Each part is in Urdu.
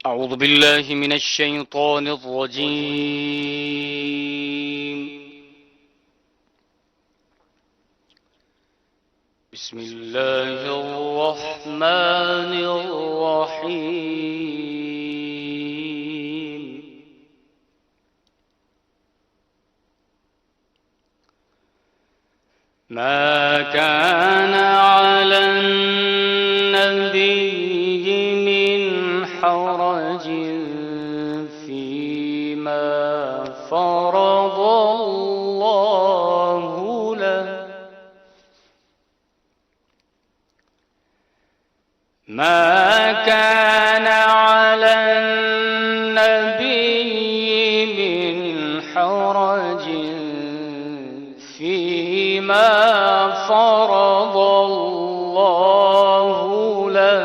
أعوذ بالله من الشيطان الرجيم. بسم الله الرحمن الرحيم. ما كان على النبي حرج فيما فرض الله له، ما كان على النبي من حرج فيما فرض الله له،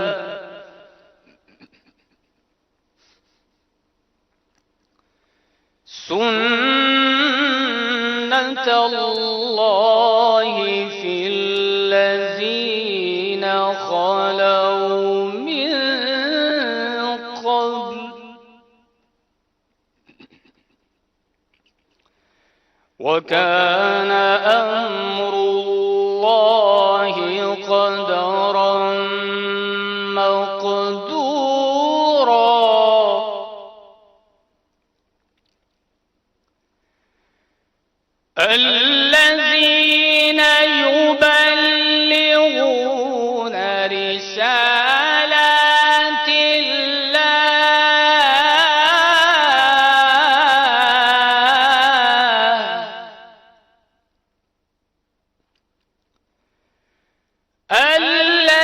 سنة الله في الذين خلوا من قبل، وكان أمر الله قدرا مقدورا. الذين يبلغون رسالات الله،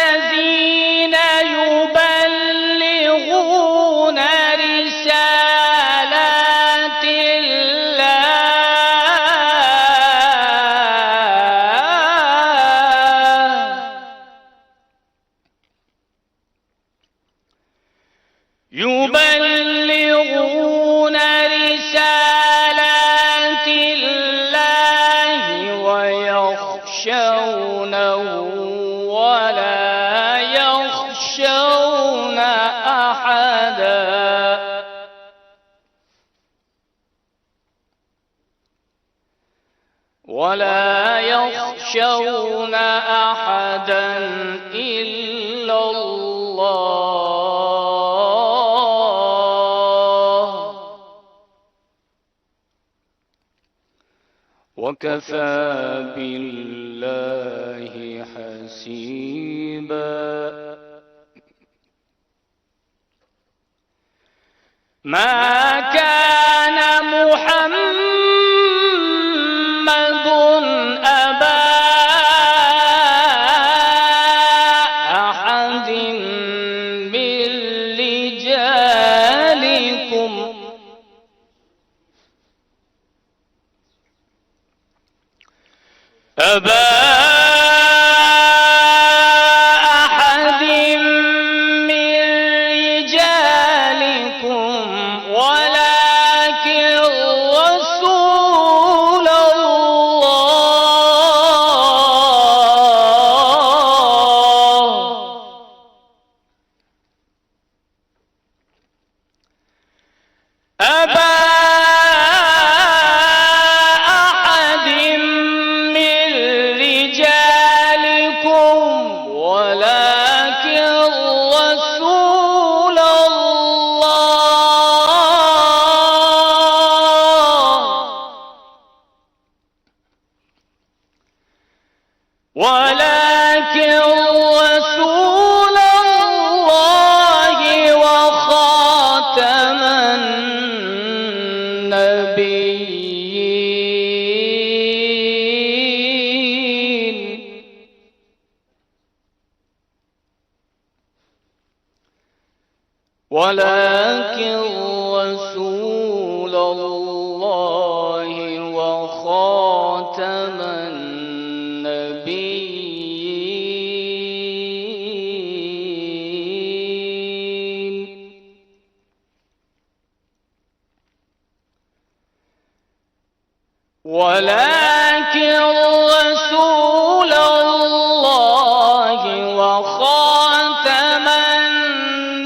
الذين يبلغون رسالات يبلغون رسالات الله ويخشونه ولا يخشون أحدا، ولا يخشون أحدا إلا الله، وكفى بالله حسيبا. ما كان محمد أبا أحد من رجالكم، أبا أحد من رجالكم ولكن رسول الله، أبا ولكن رسول الله وخاتم النبيين ولكن رسول الله وخاتم النبيين ولكن رسول الله وخاتم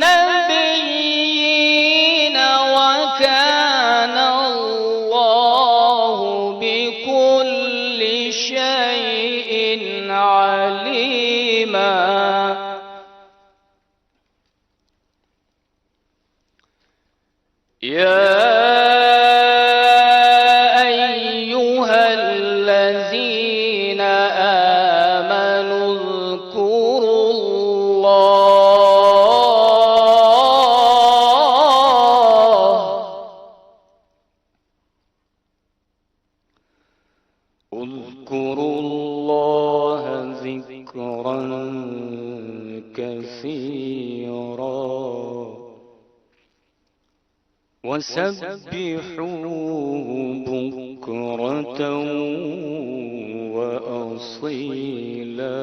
النبيين وكان الله بكل شيء عليما يا أيها الذين آمنوا اذكروا الله ذكرا كثيرا وسبحوه بكرة وأصيلا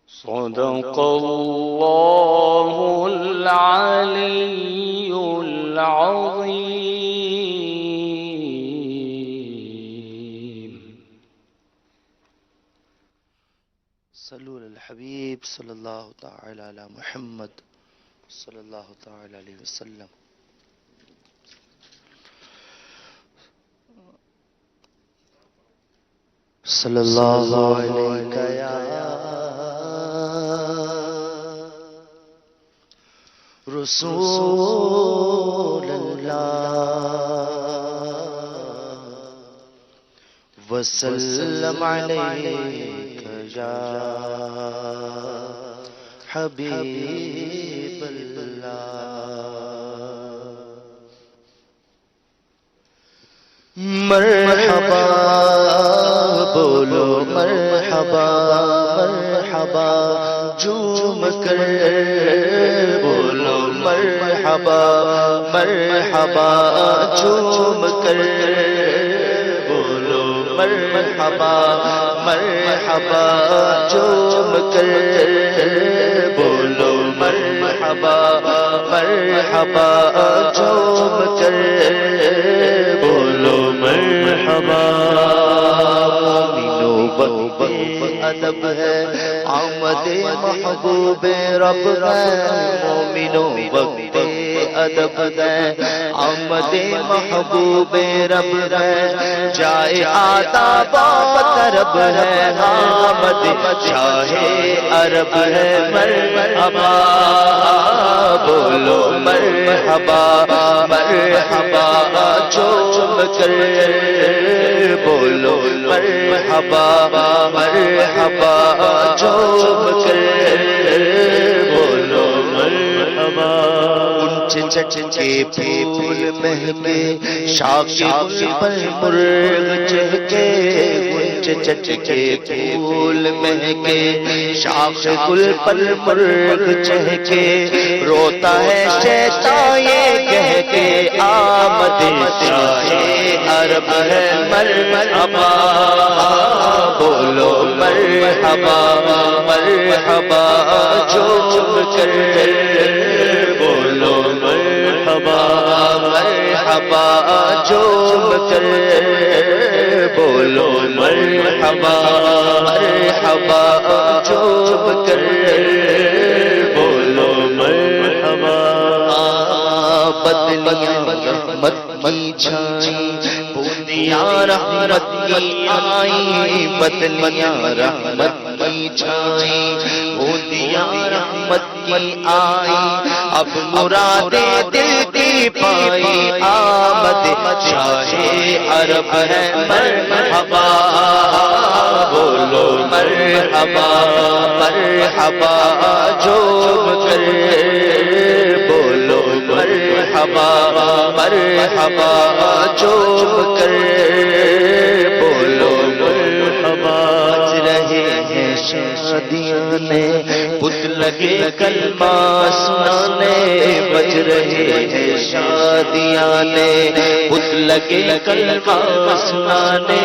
صدق الله العلي العظيم. صلوا على الحبيب صلى الله تعالى على محمد صلى الله تعالى عليه وسلم. صلى الله عليك يا رسول الله وسلم عليك يا حبیب اللہ. مرحبا بولو مرحبا مرحبا جھوم کر بولو مرحبا مرحبا جھوم کر بولو مرحبا مرحبا جھوم کر بولو مرحبا مرحبا جھوم کر بولو مرحبا. مومنو وقت ادب ہے آمد محبوب رب ہے. مومنو وقت ادب ہے آمد محبوب رب ہے. جائے آداب طرب ہے آمد چاہے عرب ہے. مرحبا بولو مرحبا مرحبا جھوم کر بولو مرحبا مرحبا جھوم کر بولو مرحبا. چچ کے پھول مہکے شاخ پر مرغ چہکے. چچ کے پھول مہکے شاخ گل پر مرغ چہکے. روتا ہے شیطان یہ کہہ کے آمد شاہ عرب ہے. مرحبا بولو مرحبا مرحبا جھوم کر بولو مرحبا مرحبا جھوم کر بولو مرحبا مرحبا جھوم کر بولو مرحبا. بدلیاں رحمت کی چھائیں بوندیاں رحمت کی آئیں. بدلیاں رحمت کی چھائیں بوندیاں رحمت رحمت کی آئی، اب مرادیں دل کی پائی، آمد شاہ عرب ہے مرحبا، بولو مرحبا مرحبا جھوم کر، بولو مرحبا مرحبا جھوم کر، بولو مرحبا۔ بج رہے ہیں شادیاں نے بت لگے کلمہ سنانے، بج رہے ہیں شادیاں نے بت لگے کلمہ سنانے،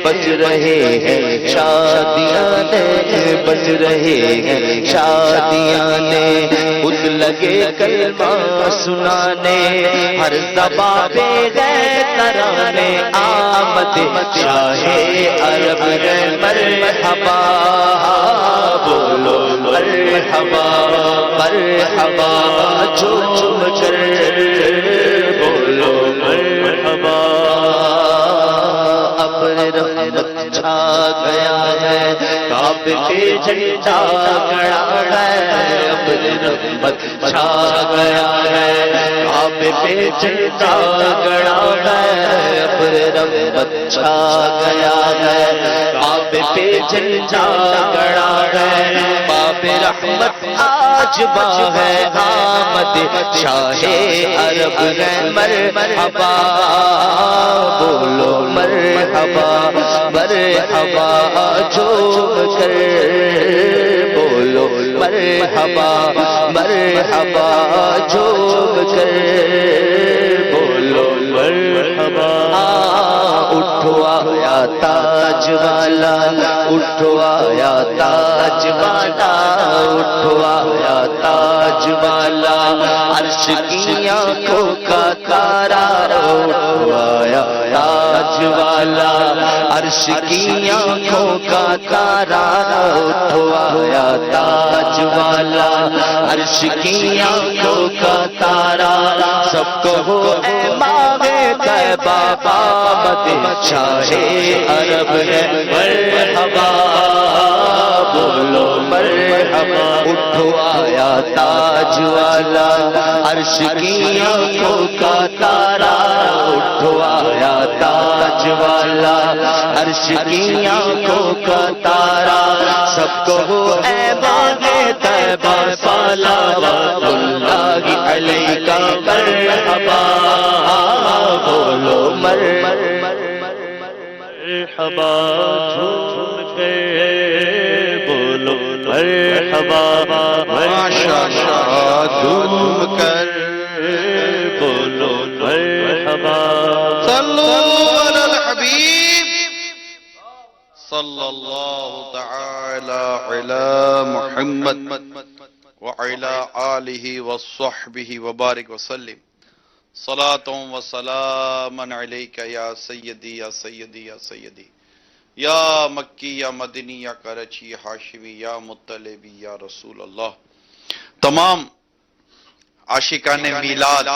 بج رہے ہیں شادیاں نے بج رہے ہیں شادیاں نے بت لگے کلمہ سنانے، ہر زباں پہ گئے ترانے، آمد شاہ عرب ہے مرحبا، بولو مرحبا مرحبا جھوم کر، بولو مرحبا۔ اب رحمت چھا گیا ہے، کعبے پہ جھنڈا گڑا ہے، اب رحمت چھا گیا ہے، کعبے پہ جھنڈا گڑا ہے، اب رحمت چھا گیا ہے، کعبے پہ جھنڈا گڑا ہے، باب رحمت آج با ہے، آمد شاہ عرب ہے مرحبا، بولو مرحبا مرحبا جھوم کر، بولو مرحبا مرحبا جھوم کر، بولو مرحبا۔ اٹھو آیا تاج والا، اٹھو آیا تاج والا، اٹھو آیا تاج والا، عرش کی آنکھوں کا تارا، اٹھو آیا تاج والا، عرش کی آنکھوں کا تارا، اٹھو آیا تاج والا، عرش کی آنکھوں کا تارا، سب کہو اے ماں طیبہ آمد شاہ عرب ہے مرحبا، بولو مرحبا۔ اٹھو آیا تاج والا، عرش کی آنکھوں کا تارا، اٹھو آیا تاج والا، عرش کی آنکھوں کا تارا، سب کہو اے باغ طیبہ صلوات اللہ علیہ مرحبا، بولو مرحبا جھوم کے، بولو مرحبا ماشاءاللہ جھوم کر، بولو مرحبا۔ صلو علی الحبیب صلی اللہ تعالی علی محمد وعلی آلہ وصحبہ وبارک وسلم، صلاۃ و سلاما علیک یا سیدی یا سیدی یا سیدی، یا مکی یا مدنی یا کراچی ہاشمی یا مطلبی یا رسول اللہ۔ تمام عاشقان میلاد،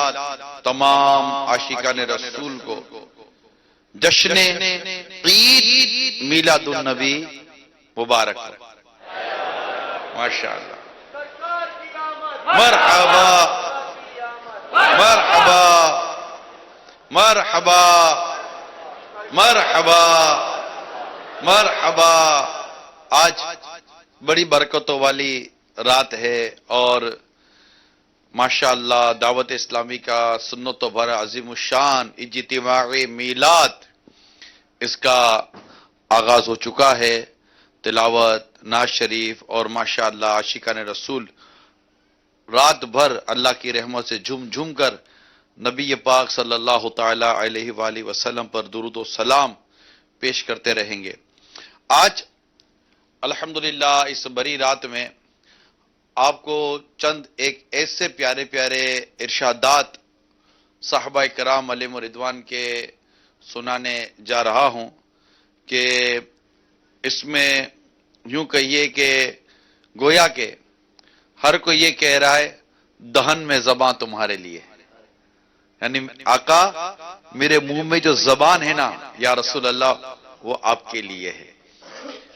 تمام عاشقان رسول کو جشن عید میلاد النبی مبارک ہو۔ ماشاءاللہ، مرحبا مرحبا مرحبا مرحبا مرحبا۔ آج بڑی برکتوں والی رات ہے اور ماشاءاللہ دعوت اسلامی کا سنت و بھرا عظیم الشان اجتماعی میلاد، اس کا آغاز ہو چکا ہے۔ تلاوت، نعت شریف اور ماشاءاللہ عاشقان رسول رات بھر اللہ کی رحمت سے جھوم جھوم کر نبی پاک صلی اللہ تعالی علیہ وآلہ وسلم پر درود و سلام پیش کرتے رہیں گے۔ آج الحمدللہ اس بڑی رات میں آپ کو چند ایک ایسے پیارے پیارے ارشادات صحابہ کرام علیہم رضوان کے سنانے جا رہا ہوں کہ اس میں یوں کہیے کہ گویا کہ ہر کوئی یہ کہہ رہا ہے دہن میں زبان تمہارے لیے، یعنی آقا میرے منہ میں جو زبان ہے نا یا رسول اللہ وہ آپ کے لیے ہے۔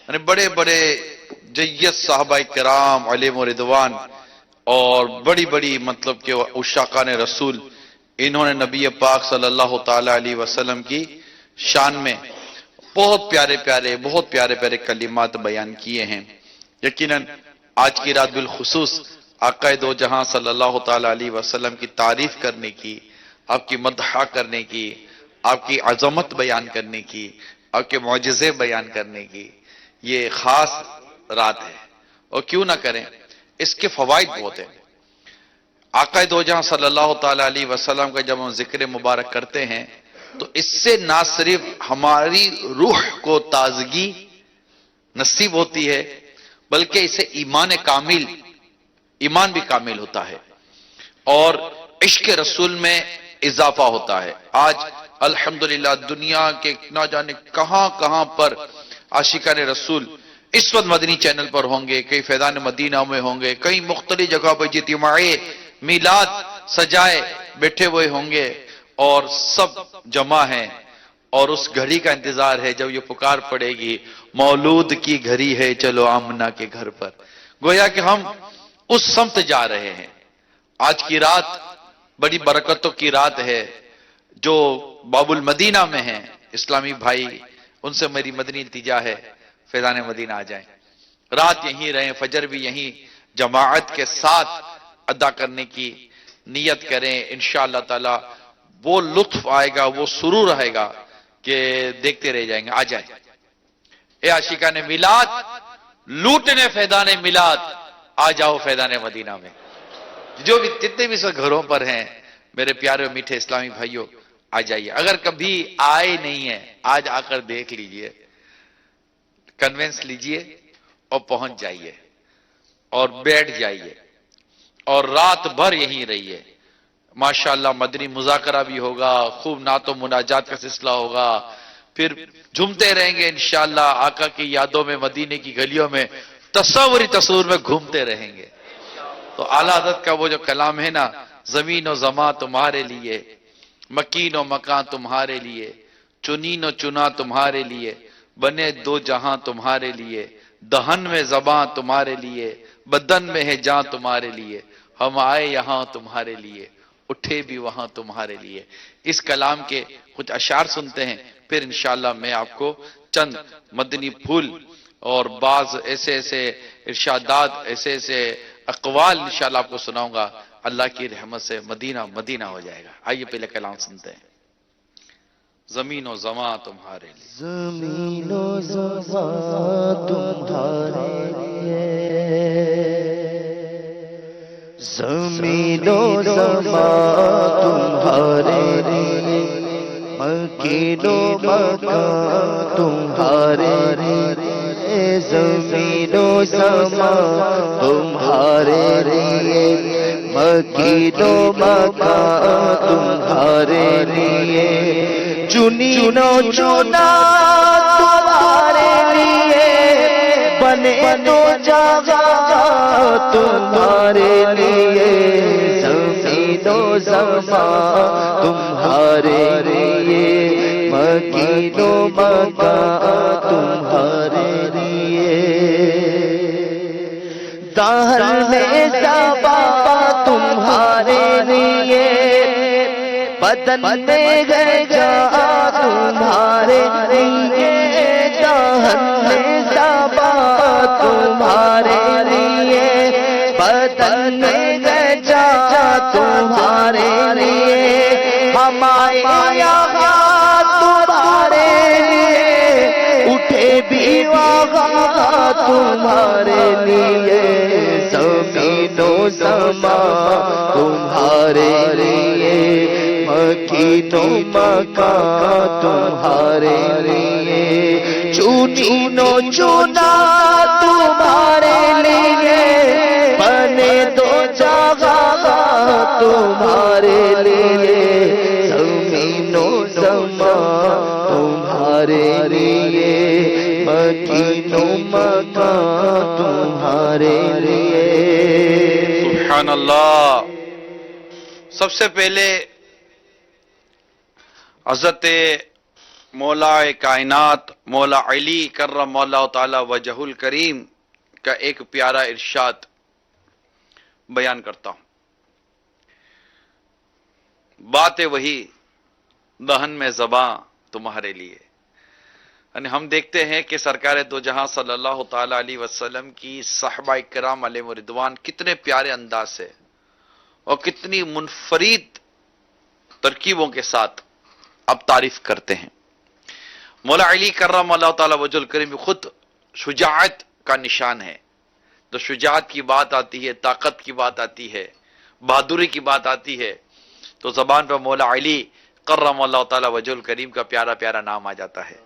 یعنی بڑے بڑے جید صحابہ کرام علیہم رضوان اور بڑی بڑی مطلب کہ عشاقان رسول، انہوں نے نبی پاک صلی اللہ تعالی علیہ وسلم کی شان میں بہت پیارے پیارے کلمات بیان کیے ہیں۔ یقیناً آج کی رات بالخصوص آقا دو جہاں صلی اللہ تعالی علیہ وسلم کی تعریف کرنے کی، آپ کی مدح کرنے کی، آپ کی عظمت بیان کرنے کی، آپ کے معجزے بیان کرنے کی یہ خاص رات ہے، اور کیوں نہ کریں، اس کے فوائد بہت ہیں۔ آقا دو جہاں صلی اللہ تعالی علیہ وسلم کا جب ہم ذکر مبارک کرتے ہیں تو اس سے نہ صرف ہماری روح کو تازگی نصیب ہوتی ہے، بلکہ اسے ایمان بھی کامل ہوتا ہے، اور عشق رسول میں اضافہ ہوتا ہے۔ آج الحمدللہ دنیا کے نہ جانے کہاں کہاں پر عاشقان رسول اس وقت مدنی چینل پر ہوں گے، کئی فیضان مدینہ میں ہوں گے، کئی مختلف جگہ پر اجتماع میلاد سجائے بیٹھے ہوئے ہوں گے، اور سب جمع ہیں، اور اس گھڑی کا انتظار ہے جب یہ پکار پڑے گی، مولود کی گھڑی ہے چلو آمنہ کے گھر پر۔ گویا کہ ہم اس سمت جا رہے ہیں۔ آج کی رات بڑی برکتوں کی رات ہے۔ جو باب المدینہ میں ہیں اسلامی بھائی، ان سے میری مدنی التجا ہے، فیضان مدینہ آ جائیں، رات یہیں رہیں، فجر بھی یہیں جماعت کے ساتھ ادا کرنے کی نیت کریں، انشاءاللہ تعالی وہ لطف آئے گا، وہ سرور آئے گا کہ دیکھتے رہ جائیں گے۔ آ جائیں اے عاشقان میلاد، لوٹنے فیضان میلاد، آ جاؤ فیضان مدینہ میں۔ جو بھی جتنے بھی سب گھروں پر ہیں میرے پیارے اور میٹھے اسلامی بھائیوں، آ جائیے۔ اگر کبھی آئے نہیں ہیں، آج آ کر دیکھ لیجئے، کنونس لیجئے اور پہنچ جائیے اور بیٹھ جائیے اور رات بھر یہیں رہیے۔ ماشاءاللہ مدنی مذاکرہ بھی ہوگا، خوب نعت و مناجات کا سلسلہ ہوگا، پھر جھومتے رہیں گے انشاءاللہ آقا کی یادوں میں، مدینے کی گلیوں میں تصور میں گھومتے رہیں گے۔ تو اعلیٰ حضرت کا وہ جو کلام ہے نا، زمین و زماں تمہارے لیے، مکین و مکان تمہارے لیے، چنین و چنا تمہارے لیے، بنے دو جہاں تمہارے لیے، دہن میں زباں تمہارے لیے، بدن میں ہے جاں تمہارے لیے، ہم آئے یہاں تمہارے لیے، اٹھے بھی وہاں تمہارے لیے۔ اس کلام کے کچھ اشعار سنتے ہیں، پھر انشاءاللہ میں آپ کو چند مدنی پھول اور بعض ایسے ارشادات، ایسے اقوال انشاءاللہ آپ کو سناؤں گا۔ اللہ کی رحمت سے مدینہ مدینہ ہو جائے گا۔ آئیے پہلے کلام سنتے ہیں۔ زمین و زماں تمہارے لیے، زمین و زماں تمہارے لیے، زمین و زماں تمہارے لیے، مکین و مکان تمہارے لیے، زمین و زماں تمہارے لیے، مکین و مکان تمہارے لیے، چنین و چنا تمہارے لیے، بنے دو جہاں تمہارے لیے، زمین و زماں تمہارے لیے، مکین و مکان تمہارے لیے، دہر میں زباں تمہارے لیے، بدن میں گئے جا تمہارے لیے، دہن میں زباں تمہارے لیے، بدن میں گئے جا تمہارے لیے، ہم آئے یہاں تمہارے لیے، اٹھے بھی وہاں تمہارے لیے، زمین و زماں تمہارے لیے، مکین و مکان تمہارے لیے، چنین و چنا تمہارے لیے، بنے دو جہاں تمہارے لیے، زمین و زماں تمہارے لیے، مکین و مکان تمہارے لیے۔ سبحان اللہ۔ سب سے پہلے حضرت مولا کائنات مولا علی کرم اللہ تعالی وجہ الکریم کا ایک پیارا ارشاد بیان کرتا ہوں. باتیں وہی دہن میں زباں تمہارے لیے. یعنی ہم دیکھتے ہیں کہ سرکار دو جہاں صلی اللہ تعالی علیہ وسلم کی صحابہ کرام علیہ رضوان کتنے پیارے انداز سے اور کتنی منفرد ترکیبوں کے ساتھ اب تعریف کرتے ہیں. مولا علی کرم اللہ تعالی وجہ الکریم خود شجاعت کا نشان ہے. تو شجاعت کی بات آتی ہے، طاقت کی بات آتی ہے، بہادری کی بات آتی ہے، تو زبان پر مولا علی کرم اللہ تعالی وجہ الکریم کا پیارا پیارا نام آ جاتا ہے.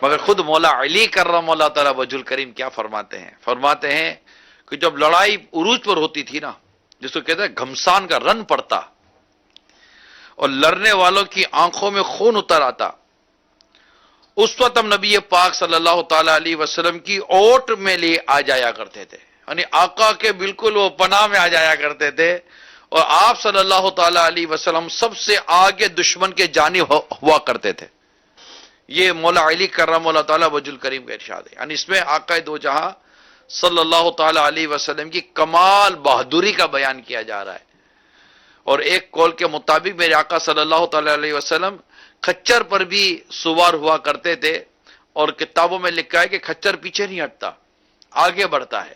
مگر خود مولا علی کرم اللہ تعالی وجہ الکریم کیا فرماتے ہیں؟ فرماتے ہیں کہ جب لڑائی عروج پر ہوتی تھی نا، جس کو کہتے ہیں گھمسان کا رن پڑتا اور لڑنے والوں کی آنکھوں میں خون اتر آتا، اس وقت ہم نبی پاک صلی اللہ تعالی علیہ وسلم کی اوٹ میں لے آ جایا کرتے تھے. یعنی آقا کے بالکل وہ پناہ میں آ جایا کرتے تھے، اور آپ صلی اللہ تعالی علیہ وسلم سب سے آگے دشمن کے جانب ہوا کرتے تھے. یہ مولا علی کرم اللہ تعالی وجہ الکریم کا ارشاد ہے. یعنی اس میں آقا دو جہاں صلی اللہ تعالی علیہ وسلم کی کمال بہادری کا بیان کیا جا رہا ہے. اور ایک قول کے مطابق میرے آقا صلی اللہ تعالی علیہ وسلم کھچر پر بھی سوار ہوا کرتے تھے، اور کتابوں میں لکھا ہے کہ کھچر پیچھے نہیں ہٹتا، آگے بڑھتا ہے.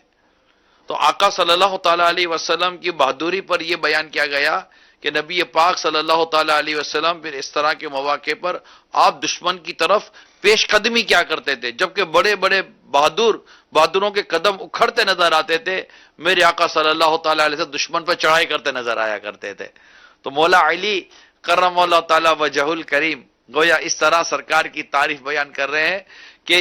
تو آقا صلی اللہ تعالی علیہ وسلم کی بہادری پر یہ بیان کیا گیا کہ نبی پاک صلی اللہ تعالی علیہ وسلم پھر اس طرح کے مواقع پر آپ دشمن کی طرف پیش قدمی کیا کرتے تھے. جبکہ بڑے بڑے بہادروں کے قدم اکھڑتے نظر آتے تھے، میرے آقا صلی اللہ تعالی علیہ وسلم دشمن پر چڑھائی کرتے نظر آیا کرتے تھے. تو مولا علی کرم اللہ تعالی وجہ الکریم گویا اس طرح سرکار کی تعریف بیان کر رہے ہیں کہ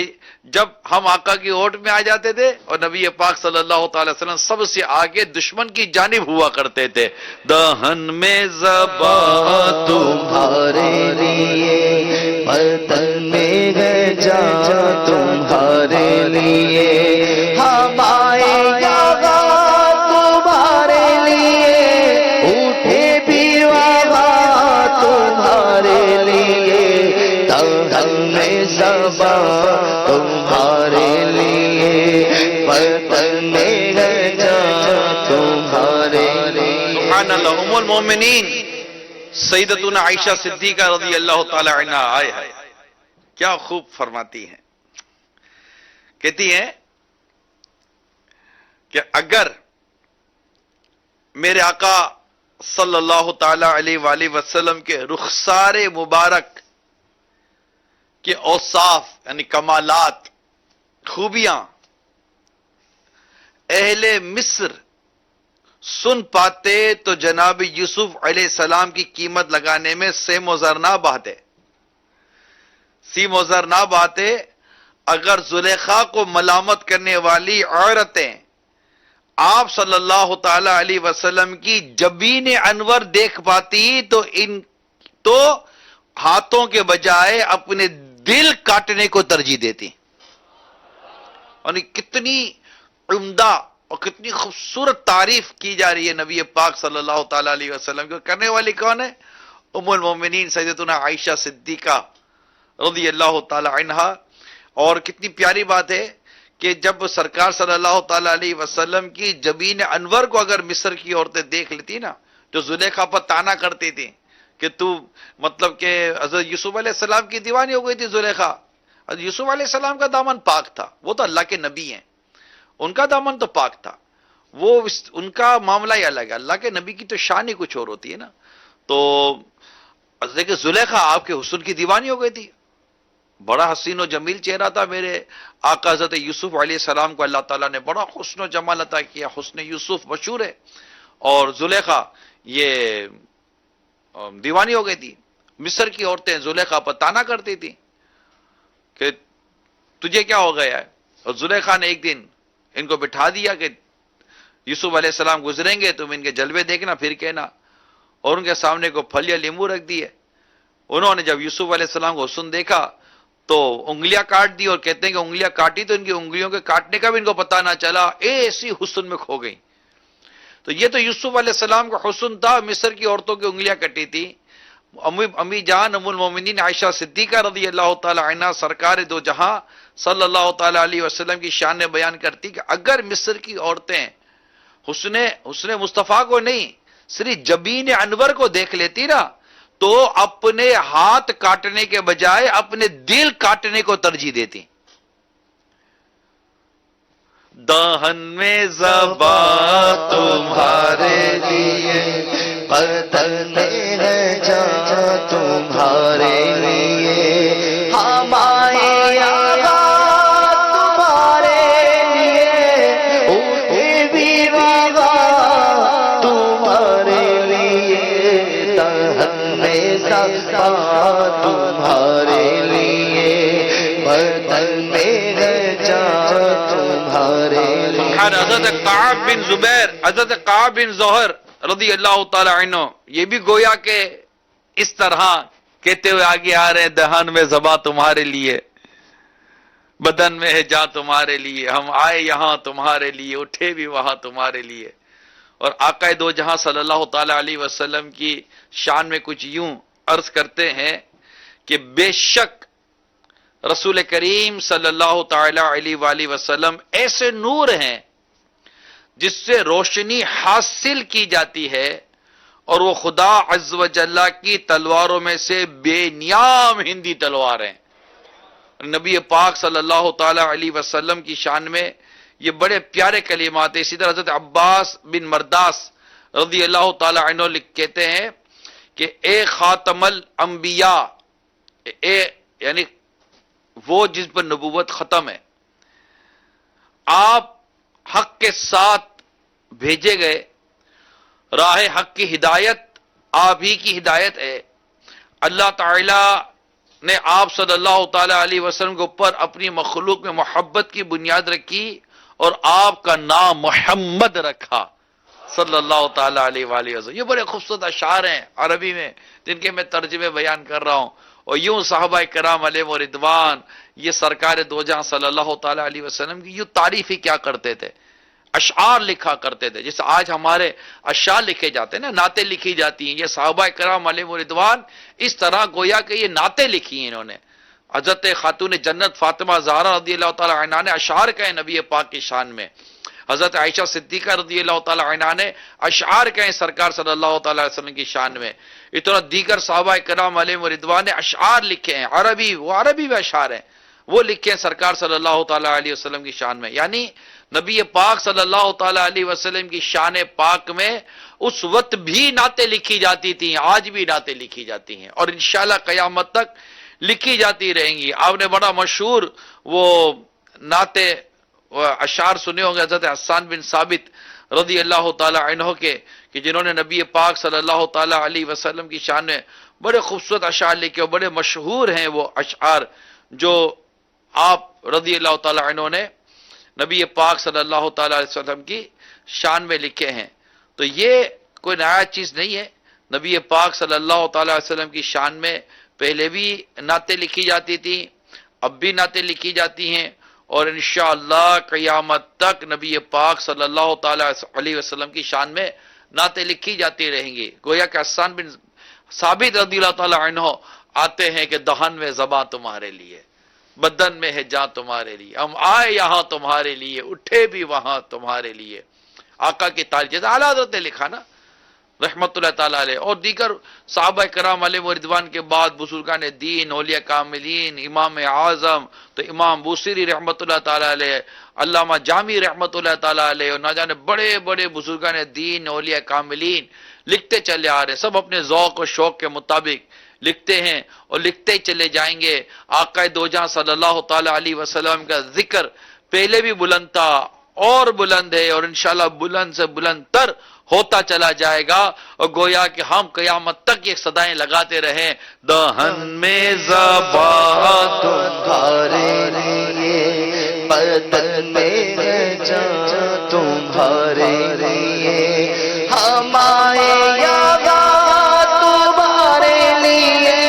جب ہم آقا کی اوٹ میں آ جاتے تھے اور نبی پاک صلی اللہ تعالی وسلم سب سے آگے دشمن کی جانب ہوا کرتے تھے. دہن میں زبان تمہارے لیے، برتن میں ہے جان تمہارے لیے، ہم آئے گا تمہارے لیے، اٹھے بھی وہاں تمہارے لیے، دہن میں زبان تمہارے لیے، برتن میں ہے جان تمہارے لیے. سبحان اللہ. ام المومنین سیدتنا عائشہ صدیقہ رضی اللہ تعالی عنہا آئے ہیں، کیا خوب فرماتی ہیں. کہتی ہیں کہ اگر میرے آقا صلی اللہ تعالی علیہ وآلہ وسلم کے رخسار مبارک کے اوصاف یعنی کمالات، خوبیاں اہل مصر سن پاتے تو جناب یوسف علیہ السلام کی قیمت لگانے میں سیم و زر نہ بہاتے. سیم و زر نہ بہاتے. اگر زلیخا کو ملامت کرنے والی عورتیں آپ صلی اللہ تعالی علیہ وسلم کی جبین انور دیکھ پاتی تو ہاتھوں کے بجائے اپنے دل کاٹنے کو ترجیح دیتی. یعنی کتنی عمدہ اور کتنی خوبصورت تعریف کی جا رہی ہے نبی پاک صلی اللہ تعالی علیہ وسلم کو. کرنے والی کون ہے؟ ام المومنین سیدتنا عائشہ صدیقہ رضی اللہ تعالی عنہا. اور کتنی پیاری بات ہے کہ جب سرکار صلی اللہ تعالی علیہ وسلم کی جبین انور کو اگر مصر کی عورتیں دیکھ لیتی نا، جو زلیخا پر تانا کرتی تھی کہ تو مطلب کہ حضرت یوسف علیہ السلام کی دیوانی ہو گئی تھی زلیخا. حضرت یوسف علیہ السلام کا دامن پاک تھا، وہ تو اللہ کے نبی ہیں، ان کا دامن تو پاک تھا، وہ ان کا معاملہ ہی الگ ہے. اللہ کے نبی کی تو شان ہی کچھ اور ہوتی ہے نا. تو حضرت زلیخا آپ کے حسن کی دیوانی ہو گئی تھی. بڑا حسین و جمیل چہرہ تھا میرے آقا حضرت یوسف علیہ السلام کو اللہ تعالیٰ نے بڑا حسن و جمال عطا کیا. حسن یوسف مشہور ہے. اور زلیخا یہ دیوانی ہو گئی تھی. مصر کی عورتیں زلیخا پر تانا کرتی تھی کہ تجھے کیا ہو گیا ہے. اور زلیخا نے ایک دن ان کو بٹھا دیا کہ یوسف علیہ السلام گزریں گے تم ان کے جلوے دیکھنا پھر کہنا. اور ان کے سامنے کو پھل یا لیمو رکھ دیے. انہوں نے جب یوسف علیہ السلام کو حسن دیکھا تو انگلیاں کاٹ دی، اور کہتے ہیں کہ انگلیاں کاٹی تو ان کی انگلیوں کے کاٹنے کا بھی ان کو پتہ نہ چلا، ایسی حسن میں کھو گئی. تو یہ تو یوسف علیہ السلام کا حسن تھا. مصر کی عورتوں کی انگلیاں کٹی تھی. امی جان ام المومنین عائشہ صدیقہ رضی اللہ تعالی عنہا سرکار دو جہاں صلی اللہ تعالی علیہ وسلم کی شان بیان کرتی کہ اگر مصر کی عورتیں حسن مصطفیٰ کو نہیں، صرف جبین انور کو دیکھ لیتی نا تو اپنے ہاتھ کاٹنے کے بجائے اپنے دل کاٹنے کو ترجیح دیتی. دہن میں زبان تمہارے لیے، بدن میں ہے جان تمہارے لیے، ہمارے آقا تمہارے لیے، اٹھے بھی بابا تمہارے لیے، دہن میں زبان تمہارے لیے، بدن میں ہے جان تمہارے لیے. حضرت کعب بن زبیر، حضرت کعب بن زہر رضی اللہ تعالی عنہ یہ بھی گویا کہ اس طرح کہتے ہوئے آگے آ رہے ہیں، دہن میں زبان تمہارے لیے، بدن میں ہے جان تمہارے لیے، ہم آئے یہاں تمہارے لیے، اٹھے بھی وہاں تمہارے لیے. اور آقا دو جہاں صلی اللہ تعالی علیہ وسلم کی شان میں کچھ یوں عرض کرتے ہیں کہ بے شک رسول کریم صلی اللہ تعالی علیہ وآلہ وسلم ایسے نور ہیں جس سے روشنی حاصل کی جاتی ہے، اور وہ خدا عز و جل کی تلواروں میں سے بے نیام ہندی تلوار ہیں. نبی پاک صلی اللہ تعالی علیہ وسلم کی شان میں یہ بڑے پیارے کلمات ہیں. اسی طرح حضرت عباس بن مرداس رضی اللہ تعالی عنہ کہتے ہیں کہ اے خاتم الانبیاء، یعنی وہ جس پر نبوت ختم ہے، آپ حق کے ساتھ بھیجے گئے، راہ حق کی ہدایت آپ ہی کی ہدایت ہے. اللہ تعالی نے آپ صلی اللہ تعالی علیہ وسلم کے اوپر اپنی مخلوق میں محبت کی بنیاد رکھی اور آپ کا نام محمد رکھا صلی اللہ تعالی علیہ وآلہ وسلم. یہ بڑے خوبصورت اشعار ہیں عربی میں جن کے میں ترجمے بیان کر رہا ہوں. اور یوں صحابہ کرام علیہ رضوان یہ سرکار دو جہاں صلی اللہ تعالی علیہ وسلم کی یوں تعریف ہی کیا کرتے تھے، اشعار لکھا کرتے تھے. جیسے آج ہمارے اشعار لکھے جاتے ہیں نا، نعتیں لکھی جاتی ہیں، یہ صحابہ کرام علیہ رضوان اس طرح گویا کہ یہ نعتیں لکھی ہیں انہوں نے. حضرت خاتون جنت فاطمہ زہرا رضی اللہ تعالی عنہا نے اشعار کہے نبی پاک کی شان میں. حضرت عائشہ صدیقہ رضی اللہ تعالی عنہا نے اشعار کہے سرکار صلی اللہ تعالی علیہ وسلم کی شان میں. اس طرح دیگر صحابہ کرام علیہ رضوان نے اشعار لکھے ہیں، عربی، وہ عربی میں اشعار ہیں، وہ لکھے ہیں سرکار صلی اللہ تعالی علیہ وسلم کی شان میں. یعنی نبی پاک صلی اللہ تعالی علیہ وسلم کی شان پاک میں اس وقت بھی نعتیں لکھی جاتی تھیں، آج بھی نعتیں لکھی جاتی ہیں، اور انشاءاللہ قیامت تک لکھی جاتی رہیں گی. آپ نے بڑا مشہور وہ نعتیں اشعار سنے ہوں گے حضرت حسان بن ثابت رضی اللہ تعالی عنہ کے، کہ جنہوں نے نبی پاک صلی اللہ تعالی علیہ وسلم کی شان میں بڑے خوبصورت اشعار لکھے، اور بڑے مشہور ہیں وہ اشعار جو آپ رضی اللہ تعالی عنہ نے نبی پاک صلی اللہ تعالی علیہ وسلم کی شان میں لکھے ہیں. تو یہ کوئی نیا چیز نہیں ہے. نبی پاک صلی اللہ تعالی علیہ وسلم کی شان میں پہلے بھی نعتیں لکھی جاتی تھی، اب بھی نعتیں لکھی جاتی ہیں، اور انشاءاللہ قیامت تک نبی پاک صلی اللہ تعالی علیہ وسلم کی شان میں نعتیں لکھی جاتی رہیں گی. گویا کہ حسان بن ثابت رضی اللہ تعالی عنہ آتے ہیں کہ دہن میں زبان تمہارے لیے، بدن میں ہے جان تمہارے لیے، ہم آئے یہاں تمہارے لیے، اٹھے بھی وہاں تمہارے لیے. آقا کی تعریف جیسے اعلیٰ حضرت نے لکھا نا رحمت اللہ تعالیٰ علیہ، اور دیگر صحابہ کرام علیہ رضوان کے بعد بزرگان دین، اولیاء کاملین، امام اعظم تو امام بوصیری رحمت اللہ تعالیٰ علیہ، علامہ جامی رحمت اللہ تعالیٰ علیہ، اور نہ جانے بڑے بڑے بزرگان دین، اولیاء کاملین لکھتے چلے آ رہے، سب اپنے ذوق و شوق کے مطابق لکھتے ہیں اور لکھتے چلے جائیں گے. آقا دو جہاں صلی اللہ تعالی علیہ وسلم کا ذکر پہلے بھی بلند تھا اور بلند ہے، اور انشاءاللہ بلند سے بلند تر ہوتا چلا جائے گا. اور گویا کہ ہم قیامت تک یہ صدائیں لگاتے رہیں، دہن میں زبان تمہارے لیے، بدن میں ہے جان تمہارے لیے، ہمارے یہاں تمہارے لیے،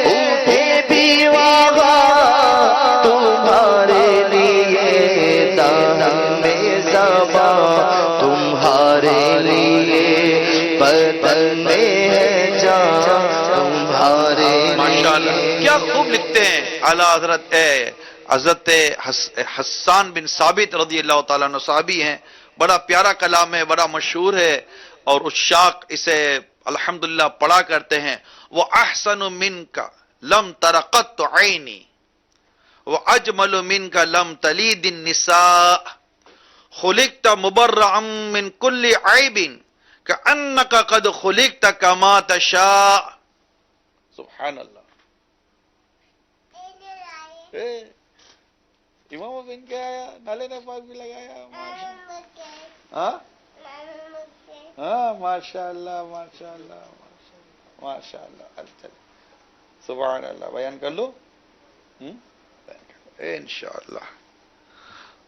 اٹھے بھی وہاں تمہارے لیے، دہن میں زبان تمہارے لیے، بدن میں ہے جان تمہارے لیے. ماشاءاللہ کیا خوب لکھتے ہیں اعلیٰ حضرت حسان بن ثابت رضی اللہ تعالیٰ عنہ، صحابی ہیں، بڑا پیارا کلام ہے، بڑا مشہور ہے، اور عشاق اسے الحمدللہ پڑھا کرتے ہیں. وَأَحْسَنُ مِنْكَ لَمْ تَرَ قَطُّ عَيْنِي وَأَجْمَلُ مِنْكَ لَمْ تَلِدِ النِّسَاءُ خُلِقْتَ مُبَرَّأً مِنْ كُلِّ عَيْبٍ كَأَنَّكَ قَدْ خُلِقْتَ كَمَا تَشَاءُ. سبحان اللہ. امام بن کے آیا، نالے نے پاک بھی لگایا. ہاں ماشاء اللہ ماشاء اللہ ماشاء اللہ. سبحان اللہ. بیان کر لو انشاءاللہ.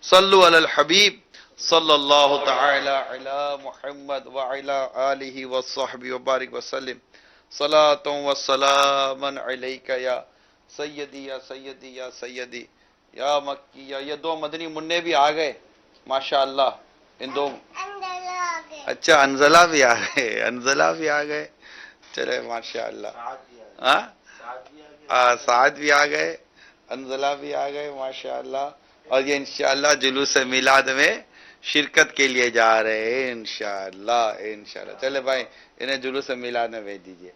صلو علی الحبیب صلی اللہ تعالی علی محمد وعلی آلہ وصحبہ وبارک وسلم. صلاۃ و سلام علیک یا سیدی یا سیدی یا سیدی یا مکی. یہ دو مدنی منع بھی آ گئے ماشاءاللہ. ان دو اچھا انزلہ بھی آ گئے، انزلہ بھی آ گئے. چلے ماشاءاللہ. سعد بھی آ گئے، انزلہ بھی آ گئے ماشاءاللہ. اور یہ انشاءاللہ جلوس میلاد میں شرکت کے لیے جا رہے ہیں انشاءاللہ انشاءاللہ. چلے بھائی انہیں جلوس میلاد میں بھیج دیجئے.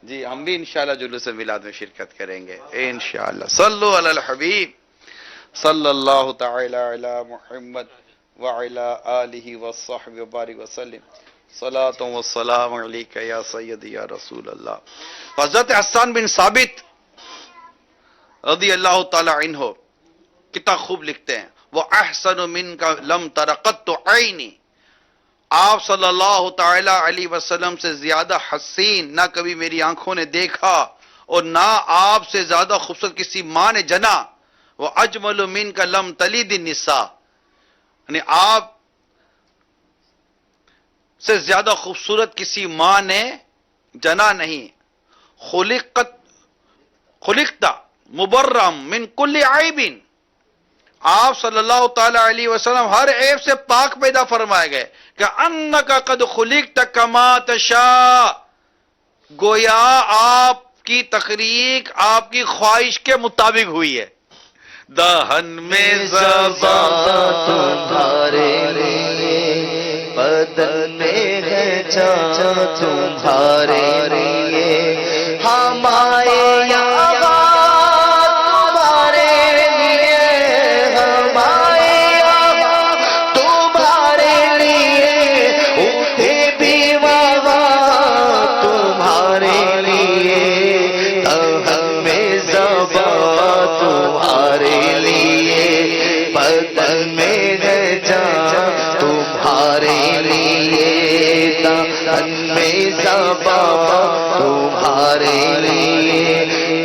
جی ہم بھی انشاءاللہ جلوس میلاد میں شرکت کریں گے انشاءاللہ. صلو علی الحبیب صلی اللہ تعالی علی محمد وعلی آلہ وصحبہ وبارک وسلم. صلاۃ و سلام علیک یا سیدی یا رسول اللہ. حضرت حسان بن ثابت رضی اللہ تعالی عنہ کتنا خوب لکھتے ہیں. وَأَحْسَنُ مِنْكَ لَمْ تَرَ قَطُّ عَيْنِي. آپ صلی اللہ تعالی علیہ وسلم سے زیادہ حسین نہ کبھی میری آنکھوں نے دیکھا، اور نہ آپ سے زیادہ خوبصورت کسی ماں نے جنا. وَأَجْمَلُ مِنْكَ لَمْ تَلِدِ النِّسَاءُ. یعنی آپ سے زیادہ خوبصورت کسی ماں نے جنا نہیں. خلقت مبرم من کل عیب. آپ صلی اللہ تعالی علیہ وسلم ہر عیب سے پاک پیدا فرمائے گئے. کہ انک قد خلقت کما تشاء. گویا آپ کی تخلیق آپ کی خواہش کے مطابق ہوئی ہے. دہن میں زبان تمہارے لیے، بدن میں ہے جان تمہارے لیے. ہمارے آقا تمہارے لیے، ہمارے آقا تمہارے لیے، اٹھے بھی بابا تمہارے لیے. دہن میں زبان تمہارے لیے، بدن میں ہے جان تمہارے لیے. دہن میں زبان تمہارے لیے.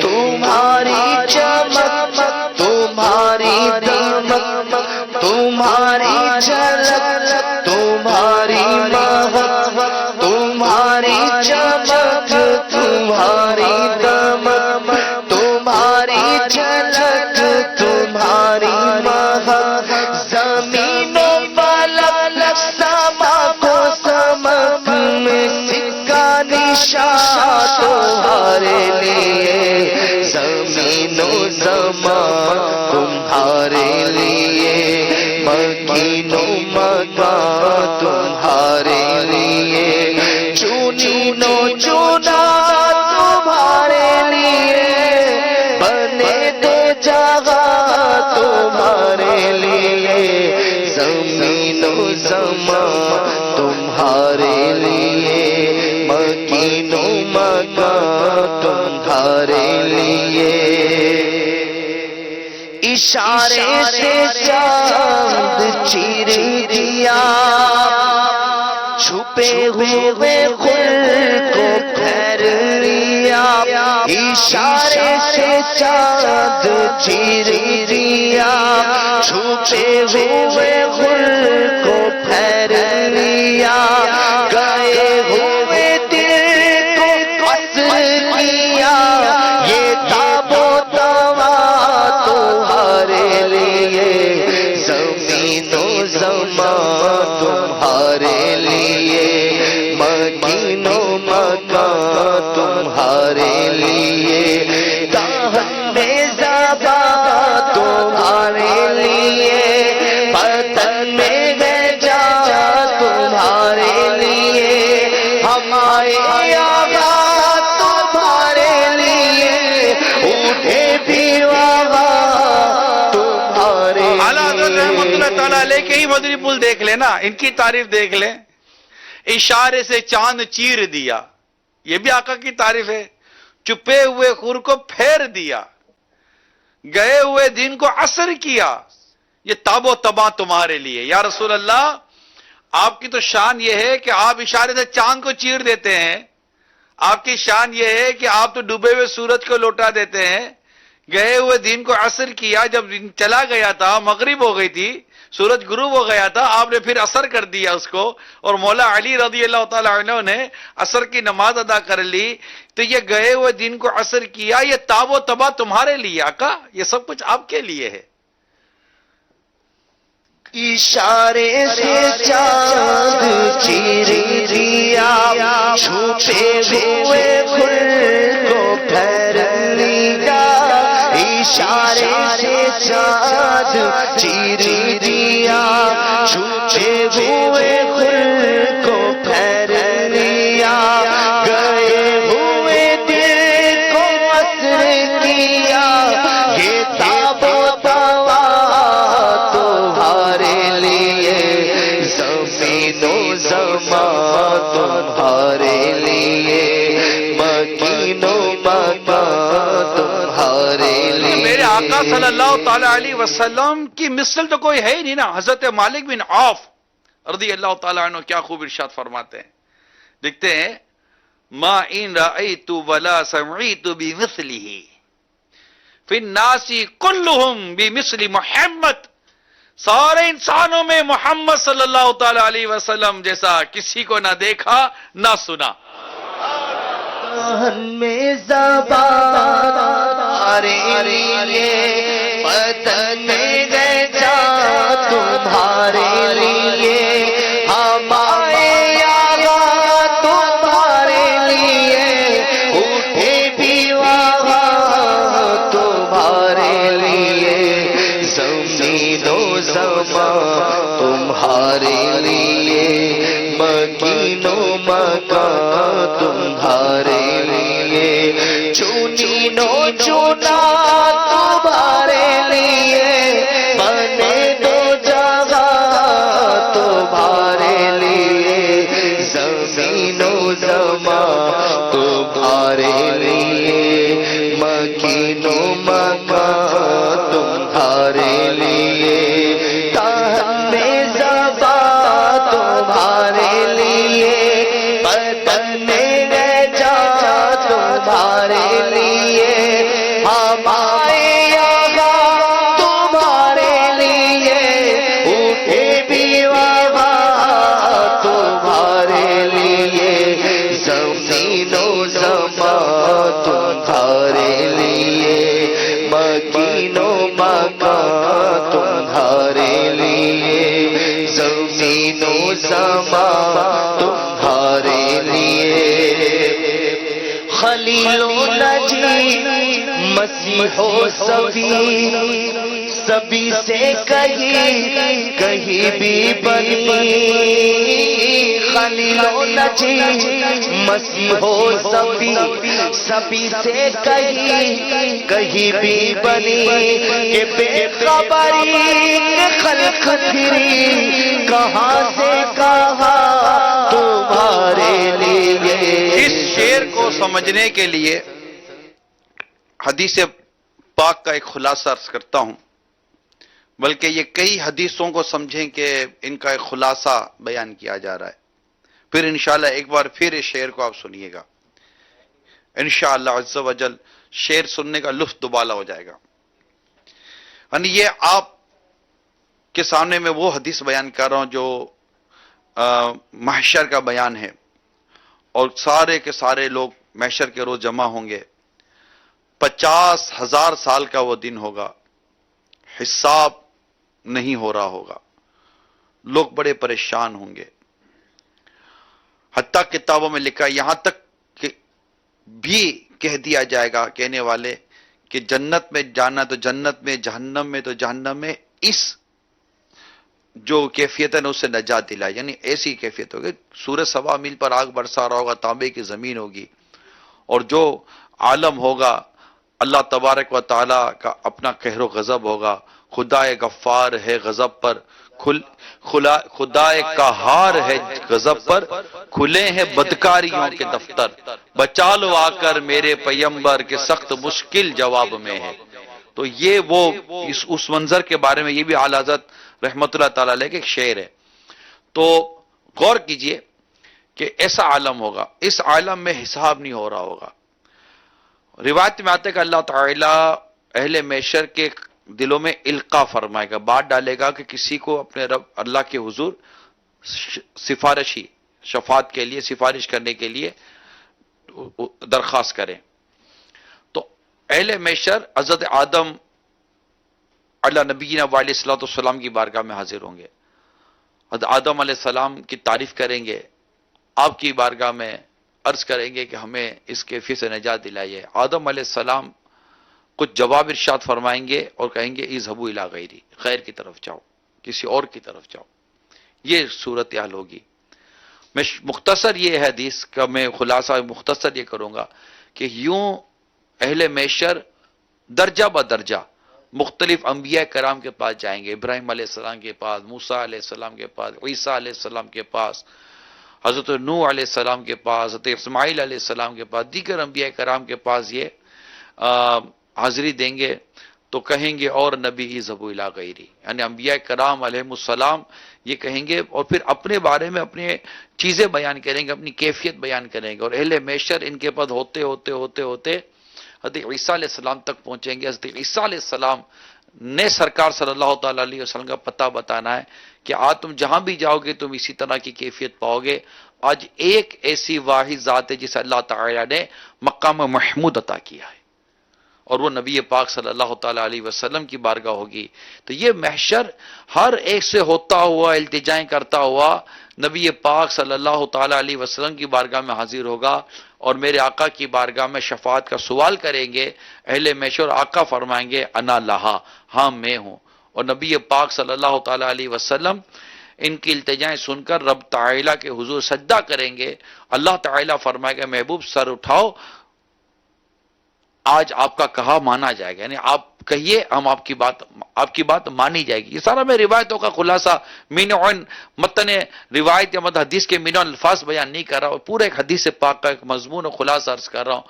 تمہاری چمک، تمہاری دمک، تمہاری جھلک، تمہاری مہک، تمہاری چمک، تمہاری دمک، تمہاری جھلک، تمہاری مہک. زمین و فلک سما کو سمک میں سکا نشان تمہارے لیے. زمین و زمان تمہارے لیے، مکین و مکان تمہارے لیے. چنین و چنا تمہارے لیے، بنے دو جگہ تمہارے لیے. زمین و زمان تمہارے لیے، مکین و مکان تمہارے لیے. اشارے سے چاند چیر دیا، چھپے ہوئے خلق کو پھیر لیا. اشارے سے چاند چیر دیا، چھپے ہوئے خلق کو پھیر لیا. گئے ہوئے دل کو قتل کیا، یہ تاب و توا تمہارے لیے. زمین و زمان تمہارے لیے، مکین و مکان تمہارے لیے. دہن میں زبان تمہارے لیے، ایک ہی مدنی پل دیکھ لیں نا، ان کی تعریف دیکھ لیں. اشارے سے چاند چیر دیا، یہ بھی آقا کی تعریف ہے. چھپے ہوئے خور کو پھیر دیا، گئے ہوئے دن کو عصر کیا، یہ تاب و تباں تمہارے لیے. یا رسول اللہ، آپ کی تو شان یہ ہے کہ آپ اشارے سے چاند کو چیر دیتے ہیں. آپ کی شان یہ ہے کہ آپ تو ڈوبے ہوئے سورج کو لوٹا دیتے ہیں. گئے ہوئے دن کو عصر کیا، جب دن چلا گیا تھا، مغرب ہو گئی تھی، سورج غروب ہو گیا تھا، آپ نے پھر عصر کر دیا اس کو، اور مولا علی رضی اللہ تعالی عنہ نے عصر کی نماز ادا کر لی. تو یہ گئے ہوئے دن کو عصر کیا، یہ تاب و تباہ تمہارے لیے آقا، یہ سب کچھ آپ کے لیے ہے. اشارے سے چاند چیر دیا، چھپے ہوئے پھول کو پھیر لیا. اشارے سے چاند چیر دیا، چھپے ہوئے پھول کو پھیر لیا. گئے ہوئے دل کو عصر کیا، یہ تاب و توا تمہارے لیے، زمین و زمان تمہارے لیے، مکین و مکان تمہارے لیے. میرے آقا صلی اللہ تعالی علیہ وسلم کی مثل تو کوئی ہے ہی نہیں نا. حضرت مالک بن عوف رضی اللہ تعالی عنہ کیا خوب ارشاد فرماتے ہیں، دیکھتے ہیں، ما ان رأیت ولا سمعت بمثلہ فی الناس کلہم بمثل محمد. سارے انسانوں میں محمد صلی اللہ تعالی علیہ وسلم جیسا کسی کو نہ دیکھا نہ سنا. کہن میں زبان تمہارے لیے، پتن میں جا تمہارے لیے، ہمارے آقا تمہارے لیے، اٹھے بھی وہاں تمہارے لیے، زمین و زمان تمہارے لیے، مکین و مکان تمہارے لیے، چنین و چنا تمہارے لیے، بنے دو جگہ تمہارے لیے، زمین و زمان تمہارے لیے، مکین و مکان تمہارے لیے. تہن میں زبان تمہارے لیے، پتن میں جا تمہارے لیے، ہمارے آقا تمہارے لیے، اٹھے بھی وہاں تمہارے لیے، زمین و زمان تمہارے لیے، مکین و مکان تمہارے لیے، زمین و زمان تمہارے لیے. خلیل و نجی مسیح و صفی، سبھی سے کہیں بھی بنی. خلیل و نجی مسیح و صفی، سبھی سے کہیں بھی بنی. کہ بے خبری کے خلق پھری، کہاں سے کہاں تمہارے لیے. اس شعر کو سمجھنے کے لیے حدیث پاک کا ایک خلاصہ عرض کرتا ہوں، بلکہ یہ کئی حدیثوں کو سمجھیں کہ ان کا ایک خلاصہ بیان کیا جا رہا ہے. پھر انشاءاللہ ایک بار پھر اس شعر کو آپ سنیے گا، انشاءاللہ عز و جل شعر سننے کا لطف دوبالا ہو جائے گا. یعنی یہ آپ کے سامنے میں وہ حدیث بیان کر رہا ہوں جو محشر کا بیان ہے، اور سارے کے سارے لوگ محشر کے روز جمع ہوں گے. 50,000 سال کا وہ دن ہوگا، حساب نہیں ہو رہا ہوگا، لوگ بڑے پریشان ہوں گے. حتیٰ کتابوں میں لکھا ہے، یہاں تک کہ بھی کہہ دیا جائے گا کہنے والے کہ جنت میں جانا تو جنت میں، جہنم میں تو جہنم میں. اس جو کیفیت ہے نا اس سے نجات دلائے، یعنی ایسی کیفیت ہوگی، سورج 1.25 میل پر آگ برسا رہا ہوگا، تانبے کی زمین ہوگی، اور جو عالم ہوگا اللہ تبارک و تعالیٰ کا اپنا قہر و غضب ہوگا. خدا غفار ہے غضب پر خدا قہار ہے غضب پر، کھلے ہیں بدکاریوں کے دفتر، بچا لو آ کر میرے پیمبر کے سخت مشکل جواب میں ہے. تو یہ وہ اس منظر کے بارے میں یہ بھی اعلی حضرت رحمت اللہ تعالی علیہ کے ایک شعر ہے. تو غور کیجئے کہ ایسا عالم ہوگا، اس عالم میں حساب نہیں ہو رہا ہوگا. روایت میں آتا ہے کہ اللہ تعالیٰ اہل محشر کے دلوں میں القا فرمائے گا، بات ڈالے گا کہ کسی کو اپنے رب اللہ کے حضور سفارشی شفاعت کے لیے سفارش کرنے کے لیے درخواست کریں. تو اہل محشر حضرت آدم علیہ نبینا علیہ الصلوۃ والسلام کی بارگاہ میں حاضر ہوں گے. حضرت آدم علیہ السلام کی تعریف کریں گے، آپ کی بارگاہ میں عرض کریں گے کہ ہمیں اس کیفیت سے نجات دلائیے. آدم علیہ السلام کچھ جواب ارشاد فرمائیں گے اور کہیں گے اذهبوا الی غیری، غیر کی طرف جاؤ، کسی اور کی طرف جاؤ. یہ صورتحال ہوگی. میں مختصر یہ حدیث کا میں خلاصہ مختصر یہ کروں گا کہ یوں اہل محشر درجہ بدرجہ مختلف انبیاء کرام کے پاس جائیں گے. ابراہیم علیہ السلام کے پاس، موسیٰ علیہ السلام کے پاس، عیسیٰ علیہ السلام کے پاس، حضرت نوح علیہ السلام کے پاس، حضرت اسماعیل علیہ السلام کے پاس، دیگر انبیاء کرام کے پاس یہ حاضری دیں گے. تو کہیں گے اور نبی اذهبوا الی غیری، یعنی انبیاء کرام علیہم السلام یہ کہیں گے اور پھر اپنے بارے میں اپنے چیزیں بیان کریں گے، اپنی کیفیت بیان کریں گے. اور اہل محشر ان کے پاس ہوتے ہوتے ہوتے ہوتے حضرت عیسیٰ علیہ السلام تک پہنچیں گے. حضرت عیسیٰ علیہ السلام نے سرکار صلی اللہ تعالیٰ علیہ وسلم کا پتہ بتانا ہے کہ آج تم جہاں بھی جاؤ گے تم اسی طرح کی کیفیت پاؤ گے. آج ایک ایسی واحد ذات ہے جسے اللہ تعالیٰ نے مقام محمود عطا کیا ہے، اور وہ نبی پاک صلی اللہ تعالیٰ علیہ وسلم کی بارگاہ ہوگی. تو یہ محشر ہر ایک سے ہوتا ہوا التجائیں کرتا ہوا نبی پاک صلی اللہ تعالیٰ علیہ وسلم کی بارگاہ میں حاضر ہوگا اور میرے آقا کی بارگاہ میں شفاعت کا سوال کریں گے. اہل محشر آقا فرمائیں گے انا لہا، ہاں میں ہوں. اور نبی پاک صلی اللہ تعالیٰ علیہ وسلم ان کی التجائیں سن کر رب تعالیٰ کے حضور سجدہ کریں گے. اللہ تعالیٰ فرمائے گا محبوب سر اٹھاؤ، آج آپ کا کہا مانا جائے گا، یعنی آپ کہیے ہم آپ کی بات مانی جائے گی. یہ سارا میں روایتوں کا خلاصہ مینعن متن روایت یا مت حدیث کے مینعن الفاظ بیان نہیں کر رہا اور پورے ایک حدیث پاک کا ایک مضمون و خلاصہ عرض کر رہا ہوں.